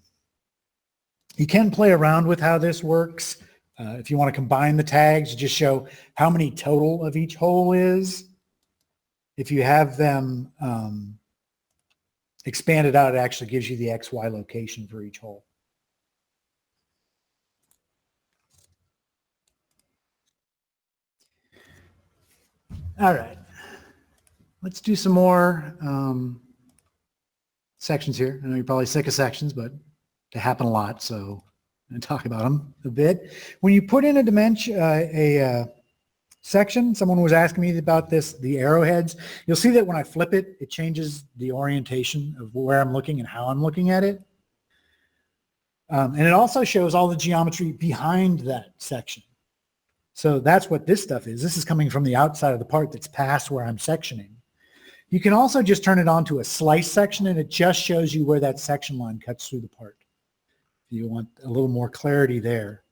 You can play around with how this works. If you want to combine the tags, just show how many total of each hole is. If you have them expanded out, it actually gives you the XY location for each hole. All right. Let's do some more sections here. I know you're probably sick of sections, but they happen a lot, so I'm going to talk about them a bit. When you put in a dimension, section, someone was asking me about this, the arrowheads. You'll see that when I flip it, it changes the orientation of where I'm looking and how I'm looking at it. And it also shows all the geometry behind that section. So that's what this stuff is. This is coming from the outside of the part that's past where I'm sectioning. You can also just turn it on to a slice section, and it just shows you where that section line cuts through the part. If you want a little more clarity there.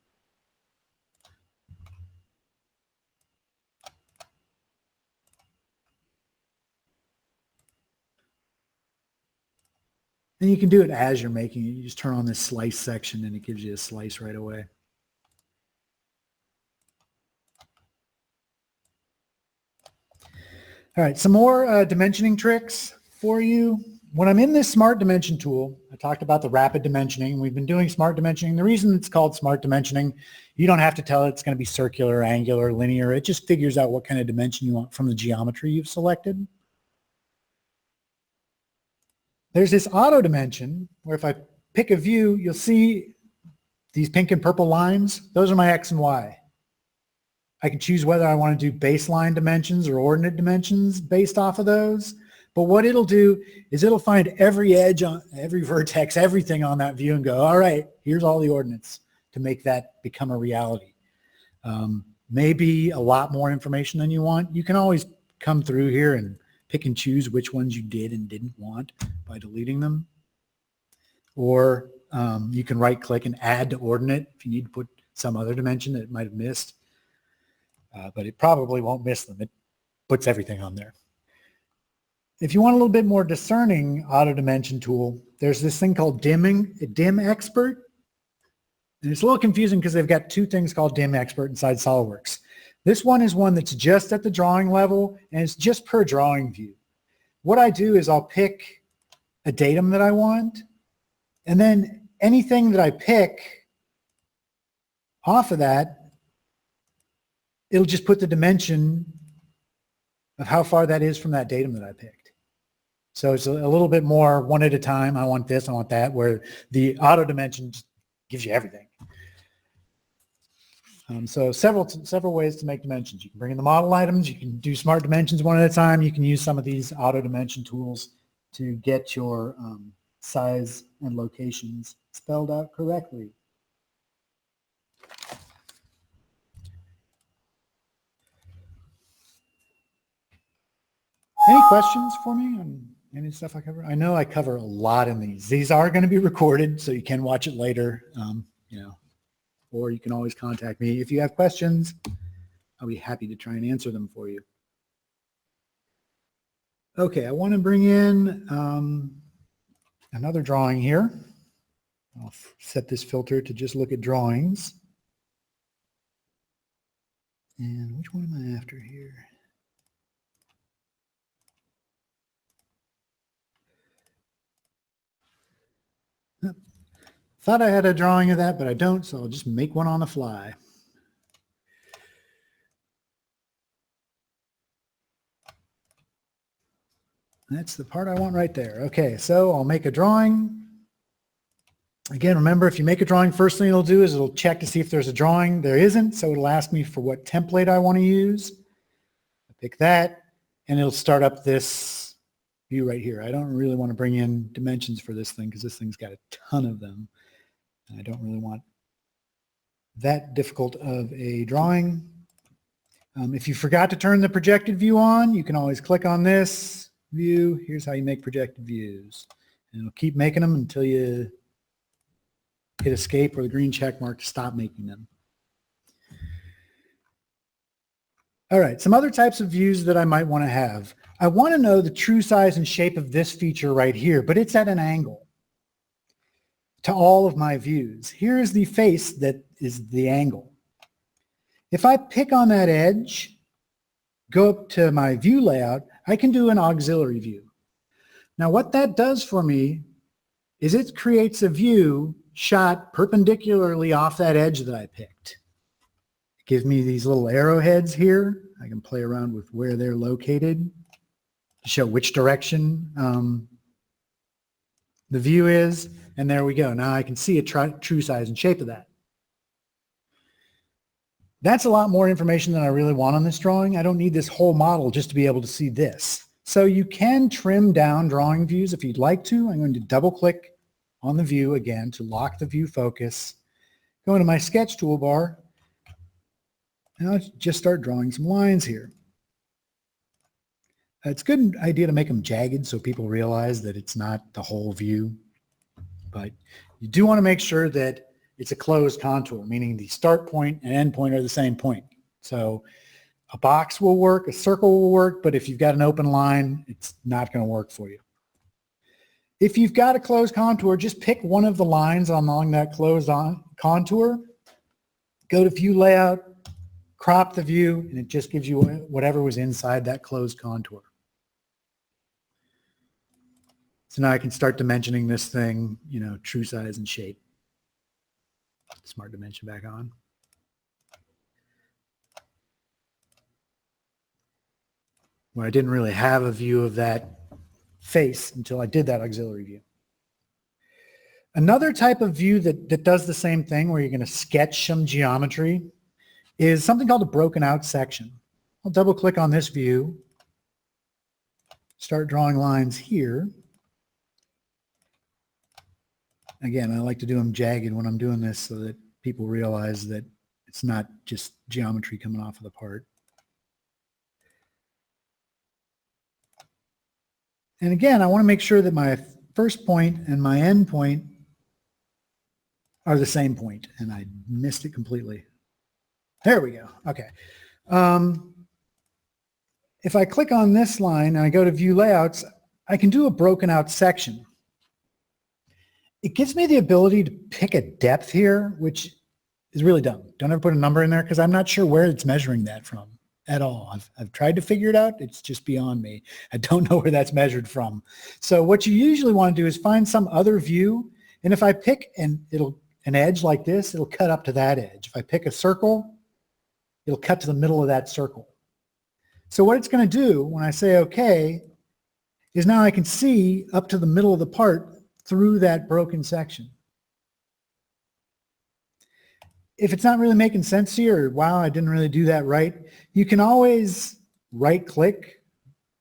And you can do it as you're making it. You just turn on this slice section and it gives you a slice right away. All right, some more dimensioning tricks for you. When I'm in this smart dimension tool, I talked about the rapid dimensioning. We've been doing smart dimensioning. The reason it's called smart dimensioning, you don't have to tell it it's going to be circular, angular, linear. It just figures out what kind of dimension you want from the geometry you've selected. There's this auto dimension where if I pick a view, you'll see these pink and purple lines. Those are my X and Y. I can choose whether I want to do baseline dimensions or ordinate dimensions based off of those. But what it'll do is it'll find every edge on every vertex, everything on that view and go, all right, here's all the ordinates to make that become a reality. Maybe a lot more information than you want. You can always come through here and pick and choose which ones you did and didn't want by deleting them. Or you can right click and add to ordinate if you need to put some other dimension that it might have missed. But it probably won't miss them. It puts everything on there. If you want a little bit more discerning auto dimension tool, there's this thing called Dim Expert. And it's a little confusing because they've got two things called Dim Expert inside SolidWorks. This one is one that's just at the drawing level and it's just per drawing view. What I do is I'll pick a datum that I want, and then anything that I pick off of that, it'll just put the dimension of how far that is from that datum that I picked. So it's a little bit more one at a time. I want this, I want that, where the auto dimension just gives you everything. So several ways to make dimensions. You can bring in the model items. You can do smart dimensions one at a time. You can use some of these auto dimension tools to get your size and locations spelled out correctly. Any questions for me on any stuff I cover? I know I cover a lot in these. These are going to be recorded, so you can watch it later, or you can always contact me. If you have questions, I'll be happy to try and answer them for you. Okay, I want to bring in another drawing here. I'll set this filter to just look at drawings. And which one am I after here? Thought I had a drawing of that, but I don't, so I'll just make one on the fly. That's the part I want right there. Okay, so I'll make a drawing. Again, remember, if you make a drawing, first thing it'll do is it'll check to see if there's a drawing. There isn't, so it'll ask me for what template I want to use. I pick that, and it'll start up this view right here. I don't really want to bring in dimensions for this thing because this thing's got a ton of them. And I don't really want that difficult of a drawing. If you forgot to turn the projected view on, you can always click on this view. Here's how you make projected views. And it'll keep making them until you hit escape or the green check mark to stop making them. All right, some other types of views that I might want to have. I want to know the true size and shape of this feature right here, but it's at an angle to all of my views. Here is the face that is the angle. If I pick on that edge, go up to my view layout, I can do an auxiliary view. Now what that does for me is it creates a view shot perpendicularly off that edge that I picked. It gives me these little arrowheads here. I can play around with where they're located to show which direction the view is. And there we go. Now I can see a true size and shape of that. That's a lot more information than I really want on this drawing. I don't need this whole model just to be able to see this. So you can trim down drawing views if you'd like to. I'm going to double click on the view again to lock the view focus. Go into my sketch toolbar and I'll just start drawing some lines here. It's a good idea to make them jagged so people realize that it's not the whole view. But you do want to make sure that it's a closed contour, meaning the start point and end point are the same point. So a box will work, a circle will work, but if you've got an open line, it's not going to work for you. If you've got a closed contour, just pick one of the lines along that closed contour, go to view layout, crop the view, and it just gives you whatever was inside that closed contour. So now I can start dimensioning this thing, you know, true size and shape. Smart dimension back on. Where I didn't really have a view of that face until I did that auxiliary view. Another type of view that does the same thing where you're going to sketch some geometry is something called a broken out section. I'll double click on this view, start drawing lines here. Again, I like to do them jagged when I'm doing this so that people realize that it's not just geometry coming off of the part. And again, I want to make sure that my first point and my end point are the same point, and I missed it completely. There we go. Okay. If I click on this line and I go to view layouts, I can do a broken out section. It gives me the ability to pick a depth here, which is really dumb. Don't ever put a number in there because I'm not sure where it's measuring that from at all. I've tried to figure it out. It's just beyond me. I don't know where that's measured from. So what you usually want to do is find some other view. And if I pick an edge like this, it'll cut up to that edge. If I pick a circle, it'll cut to the middle of that circle. So what it's going to do when I say okay is now I can see up to the middle of the part through that broken section. If it's not really making sense to you, or wow, I didn't really do that right, you can always right click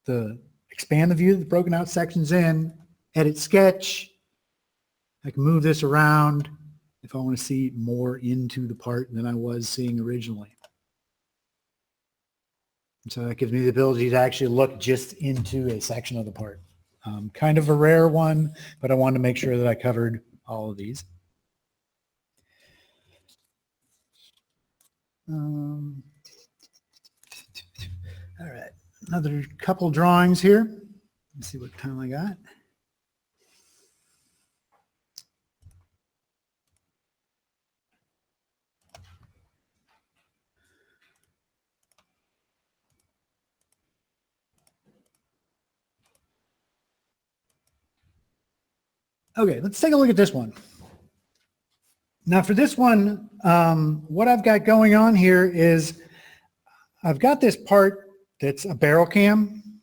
the expand the view that the broken out section's in, edit sketch. I can move this around if I want to see more into the part than I was seeing originally. And so that gives me the ability to actually look just into a section of the part. Kind of a rare one, but I wanted to make sure that I covered all of these. All right, another couple drawings here. Let's see what time I got. Okay, let's take a look at this one. Now for this one, what I've got going on here is I've got this part that's a barrel cam.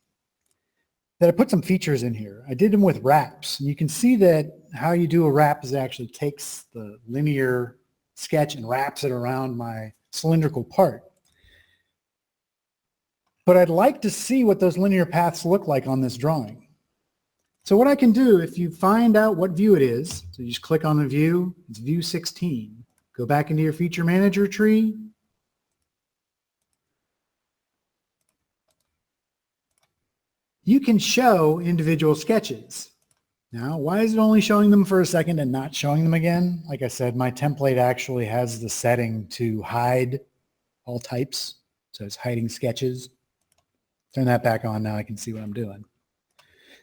that I put some features in here. I did them with wraps. And you can see that how you do a wrap is it actually takes the linear sketch and wraps it around my cylindrical part. But I'd like to see what those linear paths look like on this drawing. So what I can do, if you find out what view it is, so you just click on the view, it's view 16. Go back into your feature manager tree. You can show individual sketches. Now, why is it only showing them for a second and not showing them again? Like I said, my template actually has the setting to hide all types. So it's hiding sketches. Turn that back on now. I can see what I'm doing.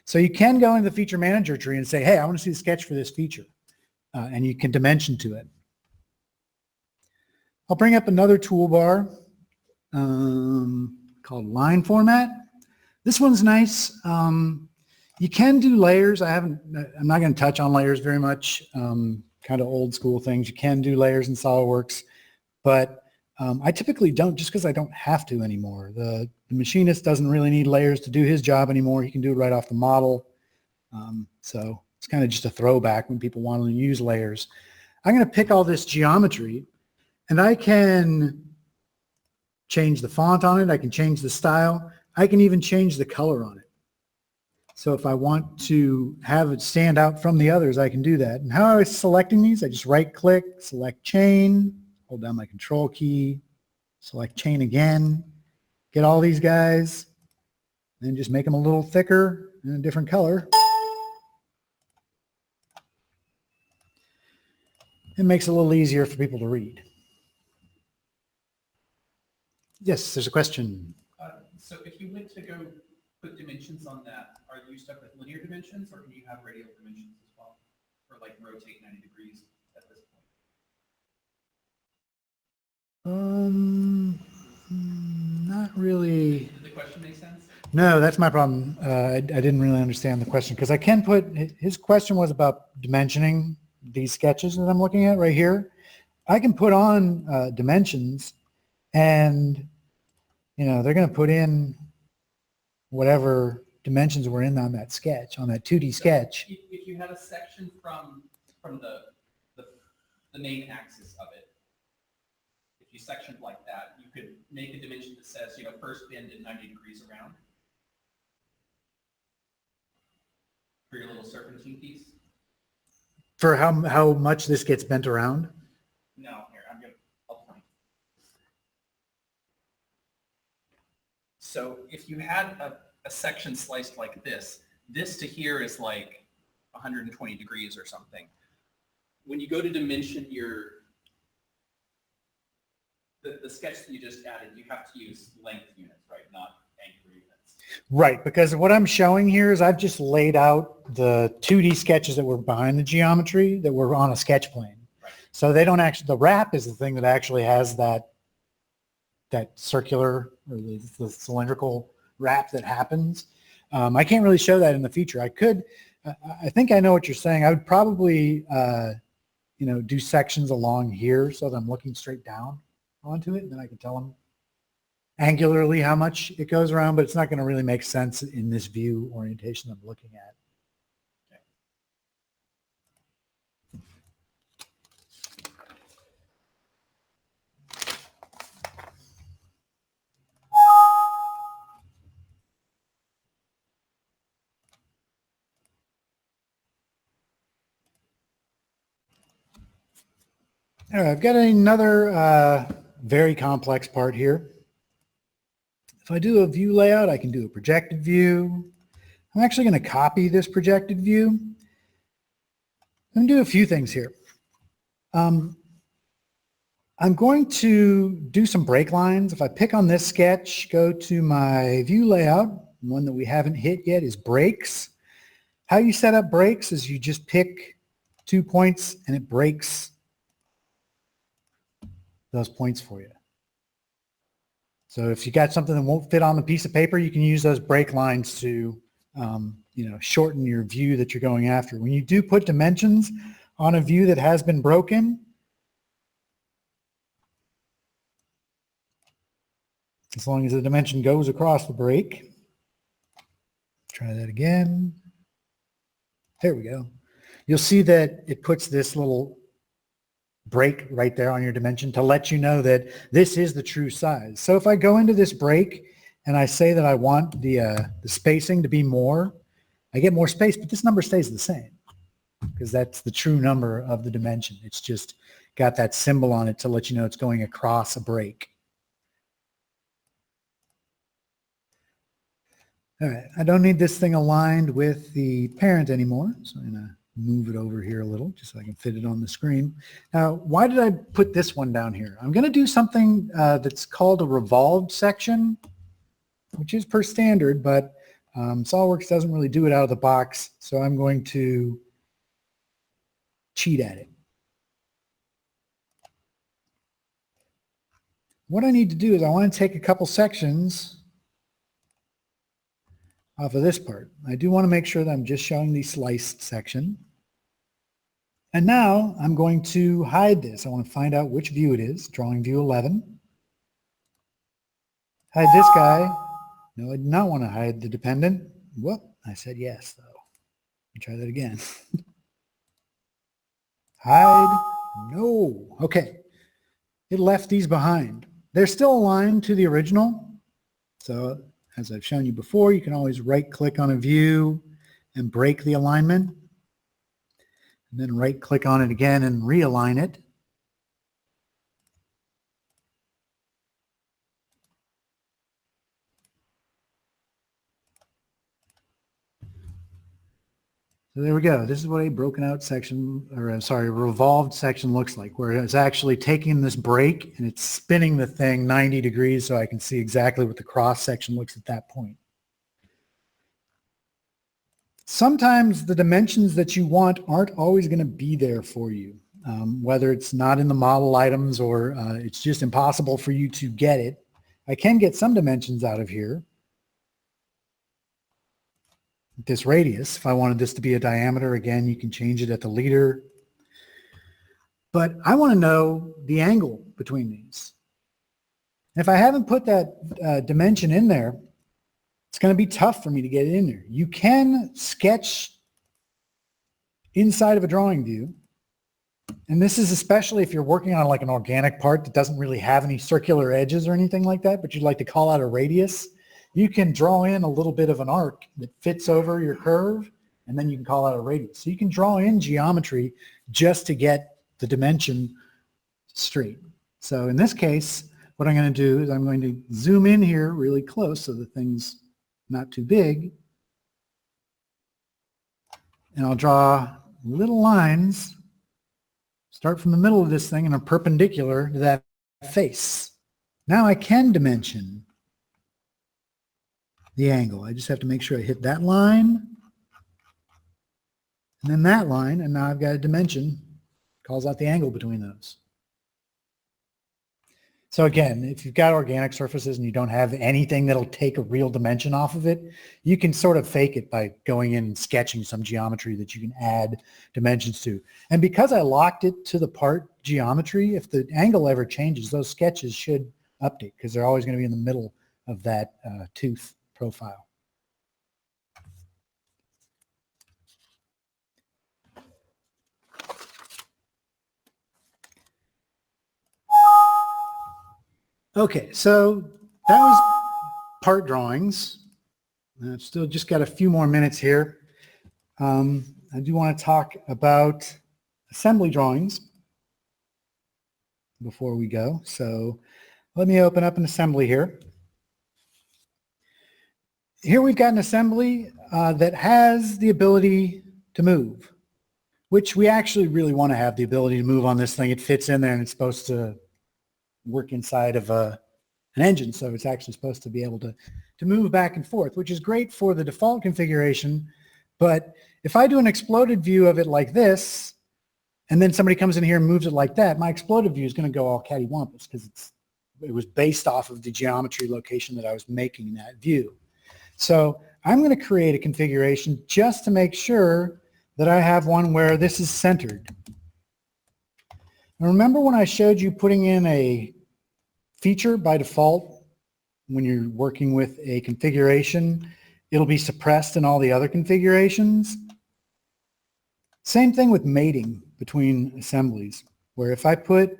So you can go into the feature manager tree and say, hey, I want to see the sketch for this feature. And you can dimension to it. I'll bring up another toolbar called line format. This one's nice. You can do layers. I'm not going to touch on layers very much. Kind of old school things. You can do layers in SolidWorks, but I typically don't just because I don't have to anymore. The machinist doesn't really need layers to do his job anymore. He can do it right off the model. So it's kind of just a throwback when people want to use layers. I'm going to pick all this geometry and I can change the font on it. I can change the style. I can even change the color on it. So if I want to have it stand out from the others, I can do that. And how am I selecting these? I just right click, select chain, hold down my control key, select chain again, get all these guys, and just make them a little thicker and a different color. It makes it a little easier for people to read. Yes, there's a question. So if you went to go put dimensions on that, are you stuck with linear dimensions or can you have radial dimensions as well? Or like rotate 90 degrees at this point? Not really. Did the question make sense? No, that's my problem. I didn't really understand the question because I can put, his question was about dimensioning these sketches that I'm looking at right here. I can put on dimensions and, you know, they're going to put in whatever dimensions were in on that sketch, on that 2D sketch. If you had a section from the main axis of it, if you sectioned like that, you could make a dimension that says, you know, first bend at 90 degrees around for your little serpentine piece. For how much this gets bent around? No, here, I'll point. So if you had a section sliced like this to here is like 120 degrees or something. When you go to dimension the sketch that you just added, you have to use length units, right? Not angle units. Right, because what I'm showing here is I've just laid out the 2D sketches that were behind the geometry that were on a sketch plane. Right. So they don't actually, the wrap is the thing that actually has that circular or the cylindrical wrap that happens. I can't really show that in the feature. I could, I think I know what you're saying. I would probably, you know, do sections along here so that I'm looking straight down onto it and then I can tell them angularly how much it goes around, but it's not going to really make sense in this view orientation I'm looking at. All right, I've got another very complex part here. If I do a view layout, I can do a projected view. I'm actually going to copy this projected view. I'm going to do a few things here. I'm going to do some break lines. If I pick on this sketch, go to my view layout, one that we haven't hit yet is breaks. How you set up breaks is you just pick 2 points and it breaks those points for you. So if you got something that won't fit on the piece of paper, you can use those break lines to, you know, shorten your view that you're going after. When you do put dimensions on a view that has been broken, as long as the dimension goes across the break, try that again. There we go. You'll see that it puts this little break right there on your dimension to let you know that this is the true size. So if I go into this break and I say that I want the spacing to be more, I get more space, but this number stays the same because that's the true number of the dimension. It's just got that symbol on it to let you know it's going across a break. All right, I don't need this thing aligned with the parent anymore, so I'm going to move it over here a little just so I can fit it on the screen. Now, why did I put this one down here? I'm going to do something that's called a revolved section, which is per standard, but SolidWorks doesn't really do it out of the box, so I'm going to cheat at it. What I need to do is I want to take a couple sections off of this part. I do want to make sure that I'm just showing the sliced section. And now I'm going to hide this. I want to find out which view it is, drawing view 11. Hide this guy. No, I do not want to hide the dependent. Whoop, I said yes, though. Let me try that again. Hide, no. Okay, it left these behind. They're still aligned to the original. So as I've shown you before, you can always right-click on a view and break the alignment. And then right-click on it again and realign it. So there we go. This is what a broken out section, or sorry, a revolved section looks like, where it's actually taking this break and it's spinning the thing 90 degrees so I can see exactly what the cross section looks at that point. Sometimes the dimensions that you want aren't always going to be there for you, whether it's not in the model items or it's just impossible for you to get it. I can get some dimensions out of here. This radius, if I wanted this to be a diameter, again, you can change it at the leader. But I want to know the angle between these. If I haven't put that dimension in there, it's going to be tough for me to get it in there. You can sketch inside of a drawing view. And this is especially if you're working on like an organic part that doesn't really have any circular edges or anything like that, but you'd like to call out a radius. You can draw in a little bit of an arc that fits over your curve, and then you can call out a radius. So you can draw in geometry just to get the dimension straight. So in this case, what I'm going to do is I'm going to zoom in here really close so the thing's not too big. And I'll draw little lines, start from the middle of this thing and are perpendicular to that face. Now I can dimension the angle. I just have to make sure I hit that line and then that line, and now I've got a dimension, calls out the angle between those. So again, if you've got organic surfaces and you don't have anything that'll take a real dimension off of it, you can sort of fake it by going in and sketching some geometry that you can add dimensions to. And because I locked it to the part geometry, if the angle ever changes, those sketches should update because they're always going to be in the middle of that tooth profile. Okay, so that was part drawings. I've still just got a few more minutes here. I do want to talk about assembly drawings before we go. So let me open up an assembly here. Here we've got an assembly that has the ability to move, which we actually really want to have the ability to move on this thing. It fits in there and it's supposed to work inside of an engine, so it's actually supposed to be able to move back and forth, which is great for the default configuration. But if I do an exploded view of it like this, and then somebody comes in here and moves it like that, my exploded view is going to go all cattywampus because it was based off of the geometry location that I was making that view. So I'm going to create a configuration just to make sure that I have one where this is centered. Now remember when I showed you putting in a feature by default when you're working with a configuration it'll be suppressed in all the other configurations. Same thing with mating between assemblies, where if I put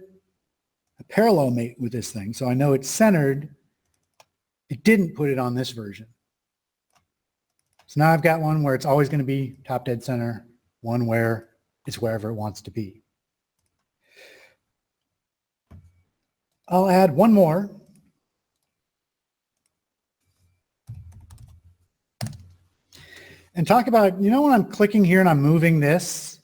a parallel mate with this thing, so I know it's centered, it didn't put it on this version. So now I've got one where it's always going to be top dead center, one where it's wherever it wants to be. I'll add one more. And talk about, you know, when I'm clicking here and I'm moving this,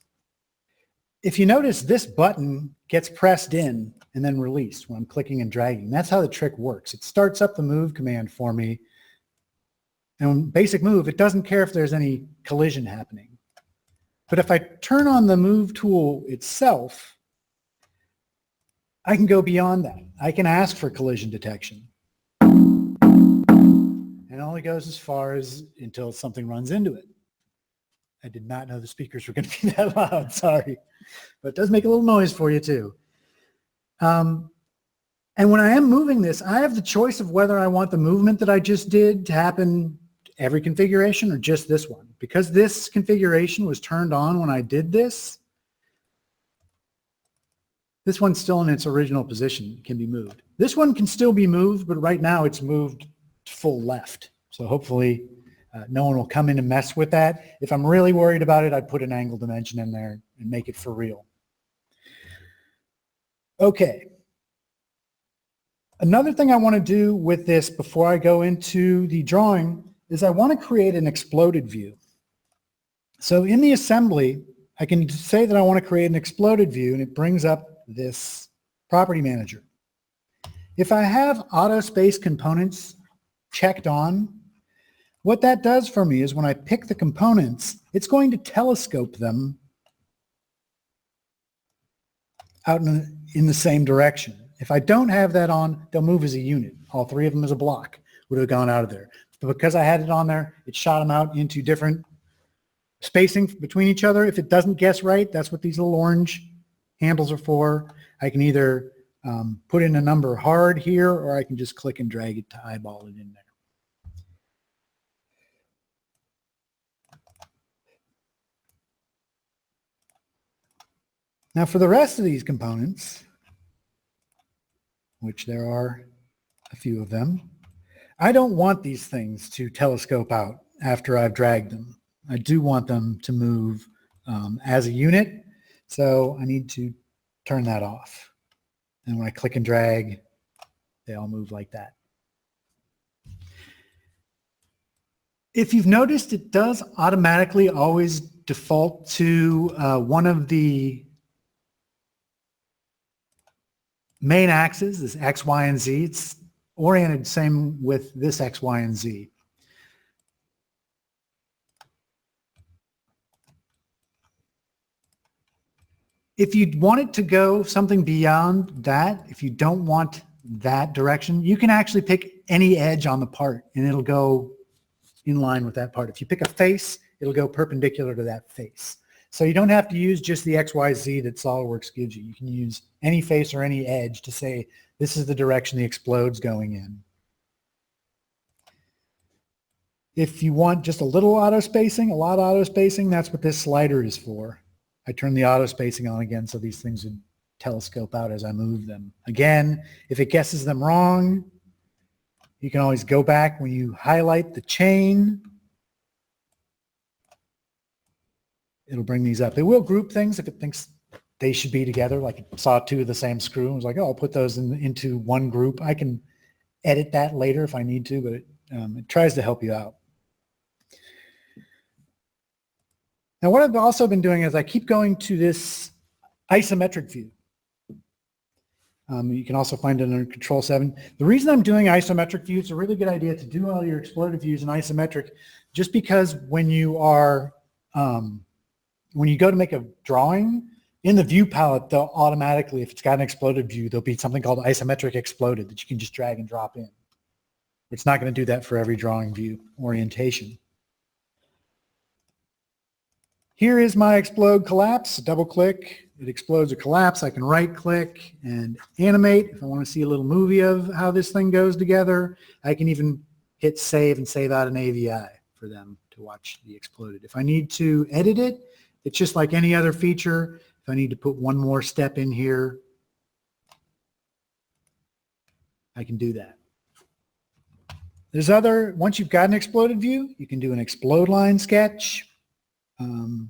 if you notice this button gets pressed in and then released when I'm clicking and dragging. That's how the trick works. It starts up the move command for me. And when basic move, it doesn't care if there's any collision happening. But if I turn on the move tool itself, I can go beyond that. I can ask for collision detection. And it only goes as far as until something runs into it. I did not know the speakers were going to be that loud, sorry. But it does make a little noise for you too. And when I am moving this, I have the choice of whether I want the movement that I just did to happen every configuration or just this one. Because this configuration was turned on when I did this, this one's still in its original position, can be moved. This one can still be moved, but right now it's moved full left. So hopefully no one will come in and mess with that. If I'm really worried about it, I'd put an angle dimension in there and make it for real. Okay. Another thing I want to do with this before I go into the drawing is I want to create an exploded view. So in the assembly, I can say that I want to create an exploded view, and it brings up this property manager. If I have auto space components checked on, what that does for me is when I pick the components, it's going to telescope them out in the same direction. If I don't have that on, they'll move as a unit. All three of them as a block would have gone out of there. But because I had it on there, it shot them out into different spacing between each other. If it doesn't guess right, that's what these little orange handles are for. I can either put in a number hard here, or I can just click and drag it to eyeball it in there. Now for the rest of these components, which there are a few of them, I don't want these things to telescope out after I've dragged them. I do want them to move as a unit, so I need to turn that off. And when I click and drag, they all move like that. If you've noticed, it does automatically always default to one of the main axes, this X, Y, and Z. It's oriented same with this X, Y, and Z. If you want it to go something beyond that, if you don't want that direction, you can actually pick any edge on the part and it'll go in line with that part. If you pick a face, it'll go perpendicular to that face. So you don't have to use just the X, Y, Z that SolidWorks gives you. You can use any face or any edge to say, this is the direction the explode's going in. If you want just a little auto spacing, a lot of auto spacing, that's what this slider is for. I turn the auto spacing on again so these things would telescope out as I move them. Again, if it guesses them wrong, you can always go back when you highlight the chain. It'll bring these up. It will group things if it thinks they should be together, like it saw two of the same screw and was like, oh, I'll put those into one group. I can edit that later if I need to, but it tries to help you out. Now, what I've also been doing is I keep going to this isometric view. You can also find it under Control 7. The reason I'm doing isometric view, it's a really good idea to do all your exploded views in isometric, just because when you are when you go to make a drawing, in the view palette, they'll automatically, if it's got an exploded view, there'll be something called isometric exploded that you can just drag and drop in. It's not going to do that for every drawing view orientation. Here is my explode collapse. Double click, it explodes or collapse. I can right click and animate. If I want to see a little movie of how this thing goes together, I can even hit save and save out an AVI, for for them to watch the exploded. If I need to edit it, it's just like any other feature. If I need to put one more step in here, I can do that. Once you've got an exploded view, you can do an explode line sketch. You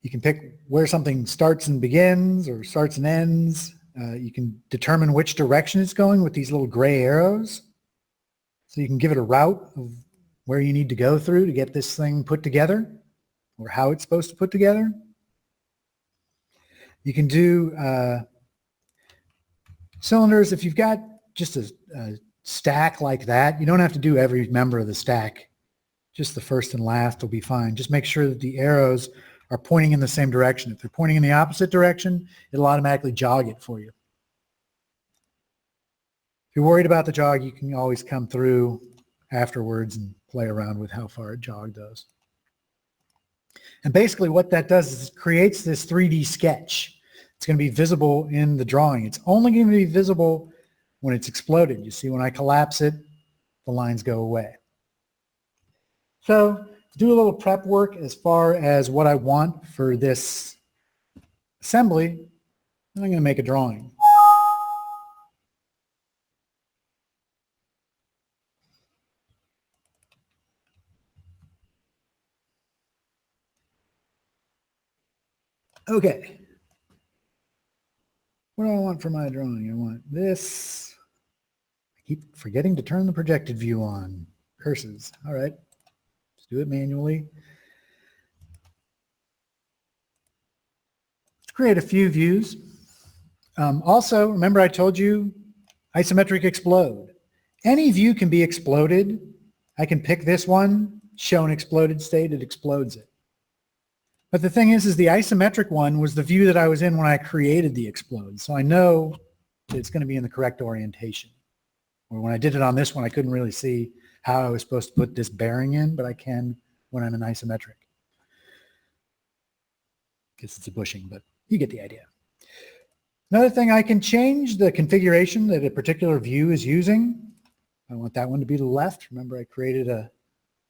can pick where something starts and begins or starts and ends. You can determine which direction it's going with these little gray arrows. So you can give it a route of where you need to go through to get this thing put together or how it's supposed to put together. You can do cylinders. If you've got just a stack like that, you don't have to do every member of the stack. Just the first and last will be fine. Just make sure that the arrows are pointing in the same direction. If they're pointing in the opposite direction, it'll automatically jog it for you. If you're worried about the jog, you can always come through afterwards and play around with how far it jogged those. And basically what that does is it creates this 3D sketch. It's going to be visible in the drawing. It's only going to be visible when it's exploded. You see, when I collapse it, the lines go away. So to do a little prep work as far as what I want for this assembly, I'm going to make a drawing. Okay. What do I want for my drawing? I want this. I keep forgetting to turn the projected view on. Curses. All right. Let's do it manually. Let's create a few views. Also, remember I told you isometric explode. Any view can be exploded. I can pick this one, show an exploded state, it explodes it. But the thing is the isometric one was the view that I was in when I created the explode. So I know that it's going to be in the correct orientation. Or when I did it on this one, I couldn't really see how I was supposed to put this bearing in, but I can when I'm in isometric. Guess it's a bushing, but you get the idea. Another thing, I can change the configuration that a particular view is using. I want that one to be to the left. Remember, I created a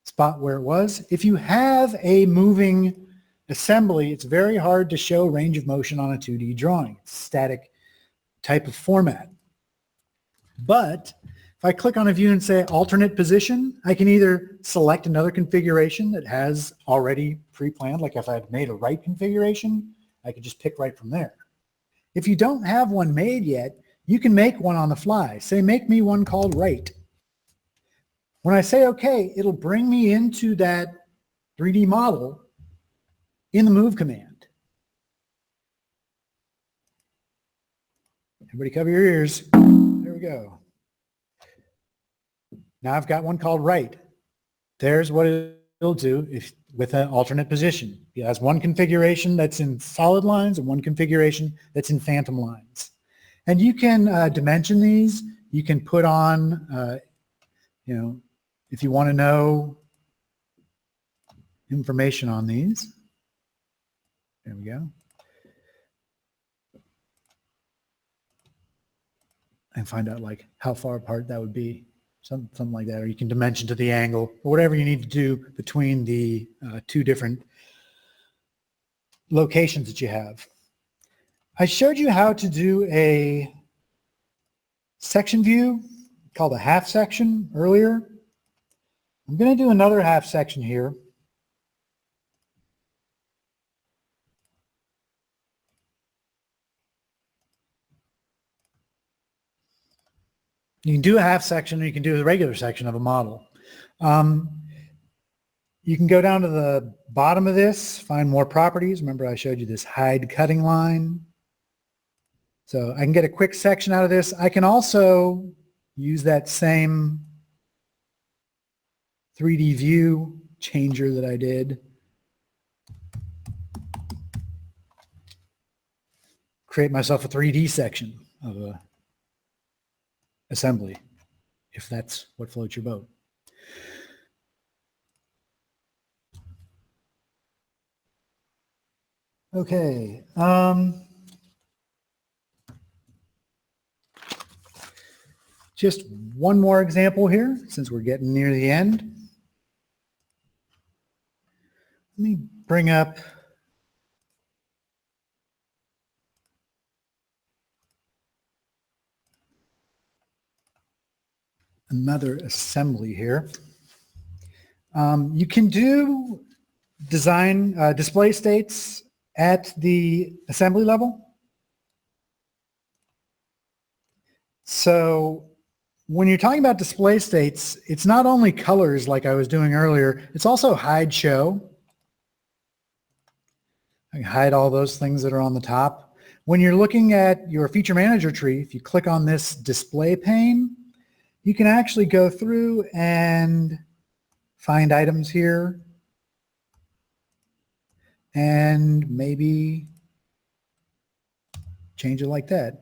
spot where it was. If you have a moving assembly, it's very hard to show range of motion on a 2D drawing. It's a static type of format. But if I click on a view and say alternate position, I can either select another configuration that has already pre-planned, like if I had made a right configuration, I could just pick right from there. If you don't have one made yet, you can make one on the fly. Say, make me one called right. When I say okay, it'll bring me into that 3D model in the move command. Everybody cover your ears. There we go. Now I've got one called right. There's what it'll do with an alternate position. It has one configuration that's in solid lines and one configuration that's in phantom lines. And you can dimension these. You can put on, if you want to know information on these. There we go. And find out like how far apart that would be. Something like that, or you can dimension to the angle, or whatever you need to do between the two different locations that you have. I showed you how to do a section view called a half section earlier. I'm going to do another half section here. You can do a half section, or you can do a regular section of a model. You can go down to the bottom of this, find more properties. Remember I showed you this hide cutting line. So I can get a quick section out of this. I can also use that same 3D view changer that I did. Create myself a 3D section of a assembly, if that's what floats your boat. Okay. Just one more example here, since we're getting near the end. Let me bring up another assembly here. You can do design display states at the assembly level. So when you're talking about display states, it's not only colors like I was doing earlier, it's also hide show. I can hide all those things that are on the top. When you're looking at your feature manager tree, if you click on this display pane, you can actually go through and find items here and maybe change it like that.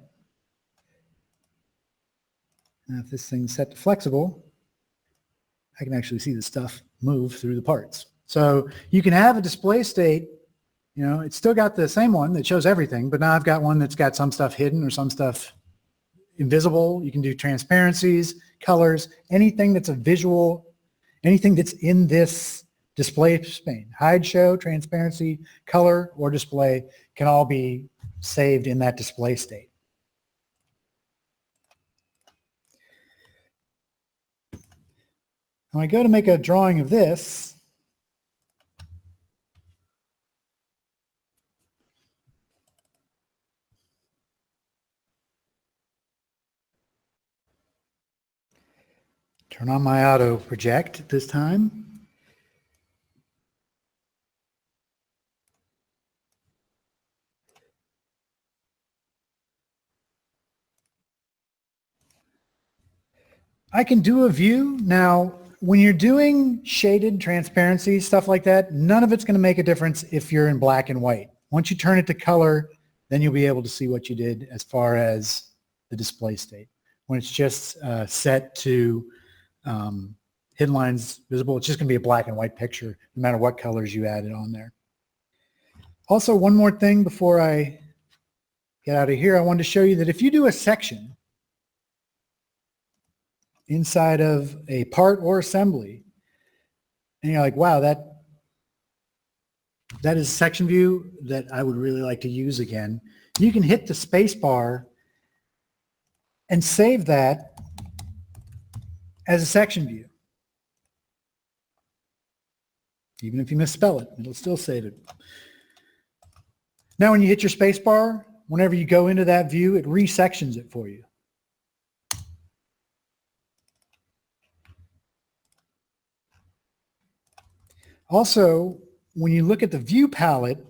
Now, if this thing's set to flexible, I can actually see the stuff move through the parts. So you can have a display state, you know, it's still got the same one that shows everything, but now I've got one that's got some stuff hidden or some stuff invisible. You can do transparencies, colors, anything that's a visual, anything that's in this display pane. Hide, show, transparency, color, or display can all be saved in that display state. When I go to make a drawing of this, turn on my auto project this time. I can do a view. Now, when you're doing shaded transparency, stuff like that, none of it's going to make a difference if you're in black and white. Once you turn it to color, then you'll be able to see what you did as far as the display state. When it's just set to hidden lines visible, it's just going to be a black and white picture, no matter what colors you added on there. Also, one more thing before I get out of here, I wanted to show you that if you do a section inside of a part or assembly, and you're like, wow, that is a section view that I would really like to use again, you can hit the space bar and save that as a section view. Even if you misspell it, it'll still save it. Now when you hit your space bar, whenever you go into that view, it resections it for you. Also, when you look at the view palette,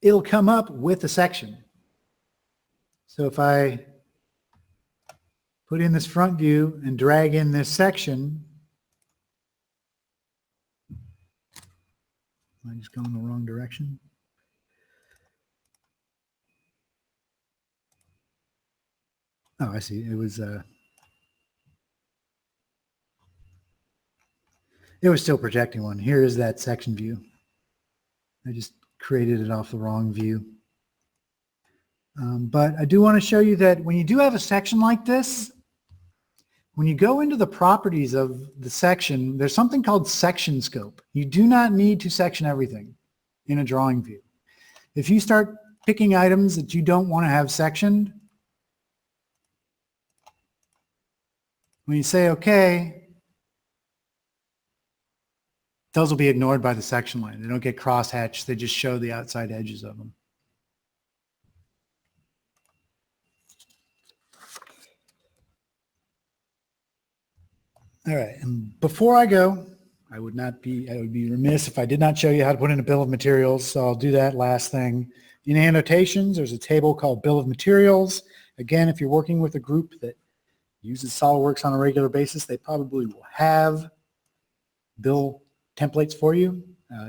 it'll come up with a section. So if I put in this front view and drag in this section, am I just going the wrong direction? Oh, I see. It was still projecting one. Here is that section view. I just created it off the wrong view. But I do want to show you that when you do have a section like this, when you go into the properties of the section, there's something called section scope. You do not need to section everything in a drawing view. If you start picking items that you don't want to have sectioned, when you say OK, those will be ignored by the section line. They don't get crosshatched. They just show the outside edges of them. All right, and before I go, I would be remiss if I did not show you how to put in a bill of materials, so I'll do that last thing. In annotations, there's a table called Bill of Materials. Again, if you're working with a group that uses SolidWorks on a regular basis, they probably will have bill templates for you.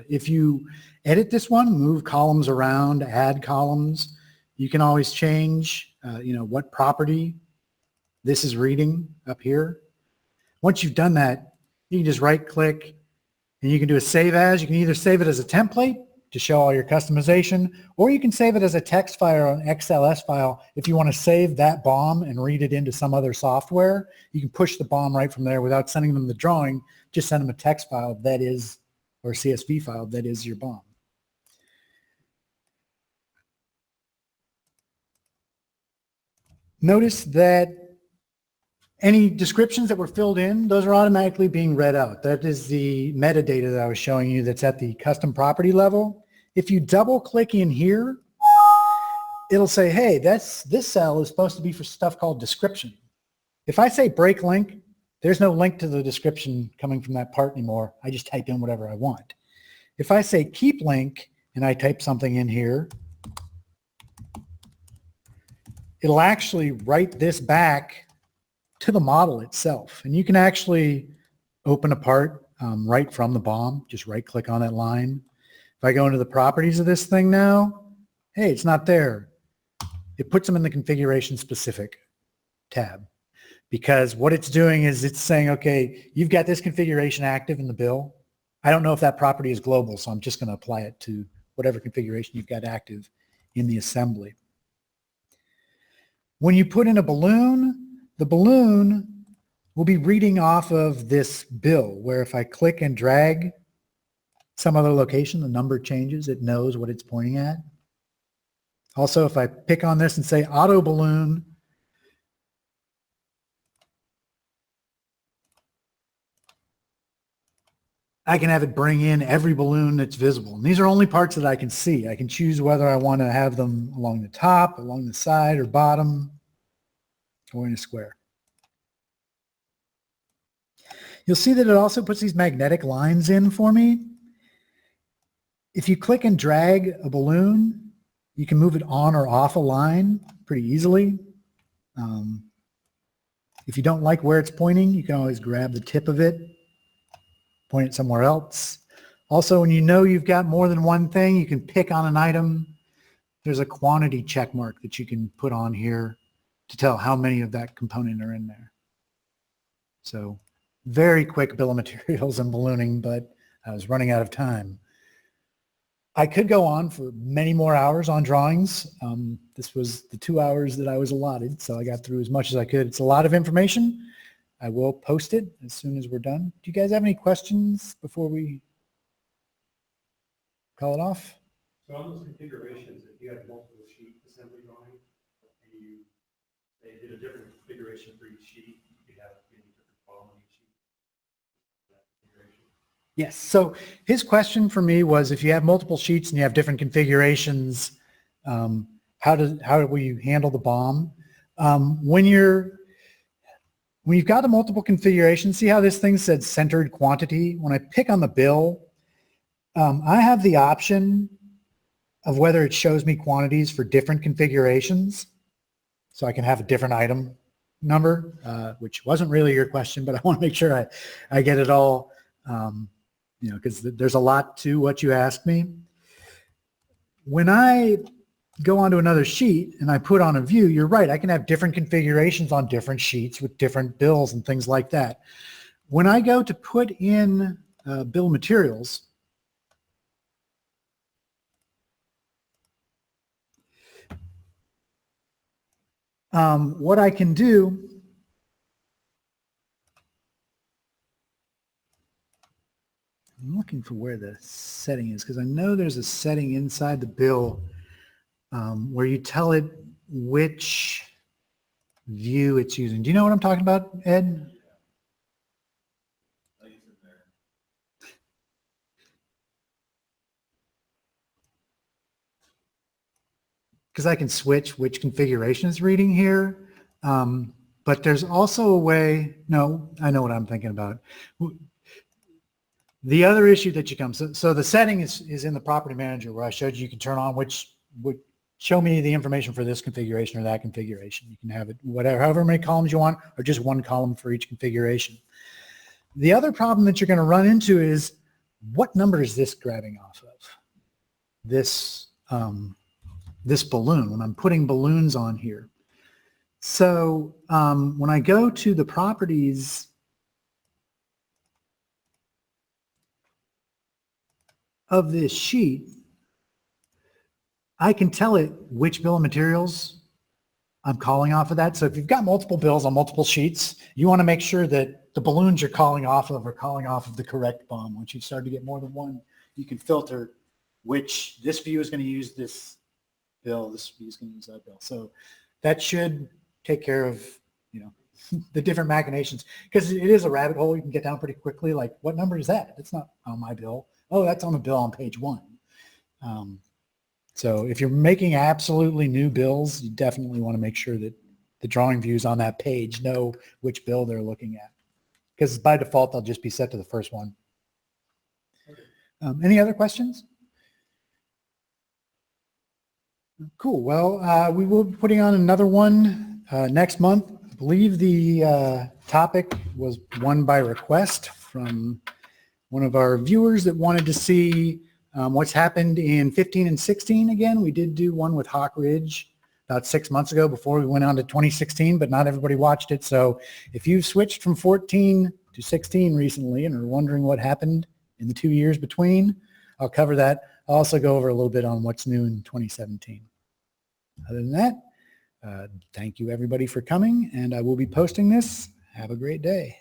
If you edit this one, move columns around, add columns, you can always change what property this is reading up here. Once you've done that, you can just right click And you can do a save as. You can either save it as a template to show all your customization, or you can save it as a text file or an XLS file. If you want to save that BOM and read it into some other software, you can push the BOM right from there without sending them the drawing. Just send them a text file that is, or CSV file that is your BOM. Notice that any descriptions that were filled in, those are automatically being read out. That is the metadata that I was showing you that's at the custom property level. If you double click in here, it'll say, hey, this cell is supposed to be for stuff called description. If I say break link, there's no link to the description coming from that part anymore. I just type in whatever I want. If I say keep link and I type something in here, it'll actually write this back to the model itself. And you can actually open a part right from the BOM. Just right click on that line. If I go into the properties of this thing now, hey, it's not there. It puts them in the configuration specific tab, because what it's doing is it's saying, okay, you've got this configuration active in the bill. I don't know if that property is global, so I'm just going to apply it to whatever configuration you've got active in the assembly. When you put in a balloon, the balloon will be reading off of this bill, where if I click and drag some other location, the number changes, it knows what it's pointing at. Also, if I pick on this and say auto balloon, I can have it bring in every balloon that's visible. And these are only parts that I can see. I can choose whether I want to have them along the top, along the side, or bottom, or in a square. You'll see that it also puts these magnetic lines in for me. If you click and drag a balloon, you can move it on or off a line pretty easily. If you don't like where it's pointing, you can always grab the tip of it, point it somewhere else. Also, when you know you've got more than one thing, you can pick on an item. There's a quantity check mark that you can put on here to tell how many of that component are in there. So very quick bill of materials and ballooning, but I was running out of time. I could go on for many more hours on drawings. This was the 2 hours that I was allotted, so I got through as much as I could. It's a lot of information. I will post it as soon as we're done. Do you guys have any questions before we call it off? So on those configurations, if you had multiple sheet assembly drawings, and they did a different configuration for each sheet, you could have maybe different column on each sheet. That configuration. Yes. So his question for me was, if you have multiple sheets and you have different configurations, how do we handle the BOM? When you've got the multiple configurations, see how this thing said centered quantity? When I pick on the bill, I have the option of whether it shows me quantities for different configurations. So I can have a different item number, which wasn't really your question, but I want to make sure I get it all, because there's a lot to what you asked me. When I go onto another sheet and I put on a view, you're right, I can have different configurations on different sheets with different bills and things like that. When I go to put in bill materials, what I can do, I'm looking for where the setting is, because I know there's a setting inside the bill where you tell it which view it's using. Do you know what I'm talking about, Ed? Because I can switch which configuration is reading here. But there's also a way, no, I know what I'm thinking about. The other issue that you come, so the setting is in the property manager where I showed you can turn on which would show me the information for this configuration or that configuration. You can have it whatever, however many columns you want, or just one column for each configuration. The other problem that you're going to run into is, what number is this grabbing off of? This, this balloon, when I'm putting balloons on here. So when I go to the properties of this sheet, I can tell it which bill of materials I'm calling off of that. So if you've got multiple bills on multiple sheets, you want to make sure that the balloons you're calling off of are calling off of the correct BOM. Once you start to get more than one, you can filter which this view is going to use this bill, this view is going to use that bill. So that should take care of, you know, the different machinations, because it is a rabbit hole you can get down pretty quickly. Like, what number is that? It's not on my bill. Oh, that's on the bill on page 1. So if you're making absolutely new bills, you definitely want to make sure that the drawing views on that page know which bill they're looking at, because by default, they'll just be set to the first one. Any other questions? Cool. Well, we will be putting on another one next month. I believe the topic was one by request from one of our viewers that wanted to see what's happened in 15 and 16 again. We did do one with Hawk Ridge about 6 months ago before we went on to 2016, but not everybody watched it. So if you've switched from 14 to 16 recently and are wondering what happened in the 2 years between, I'll cover that. I'll also go over a little bit on what's new in 2017. Other than that, thank you everybody for coming, and I will be posting this. Have a great day.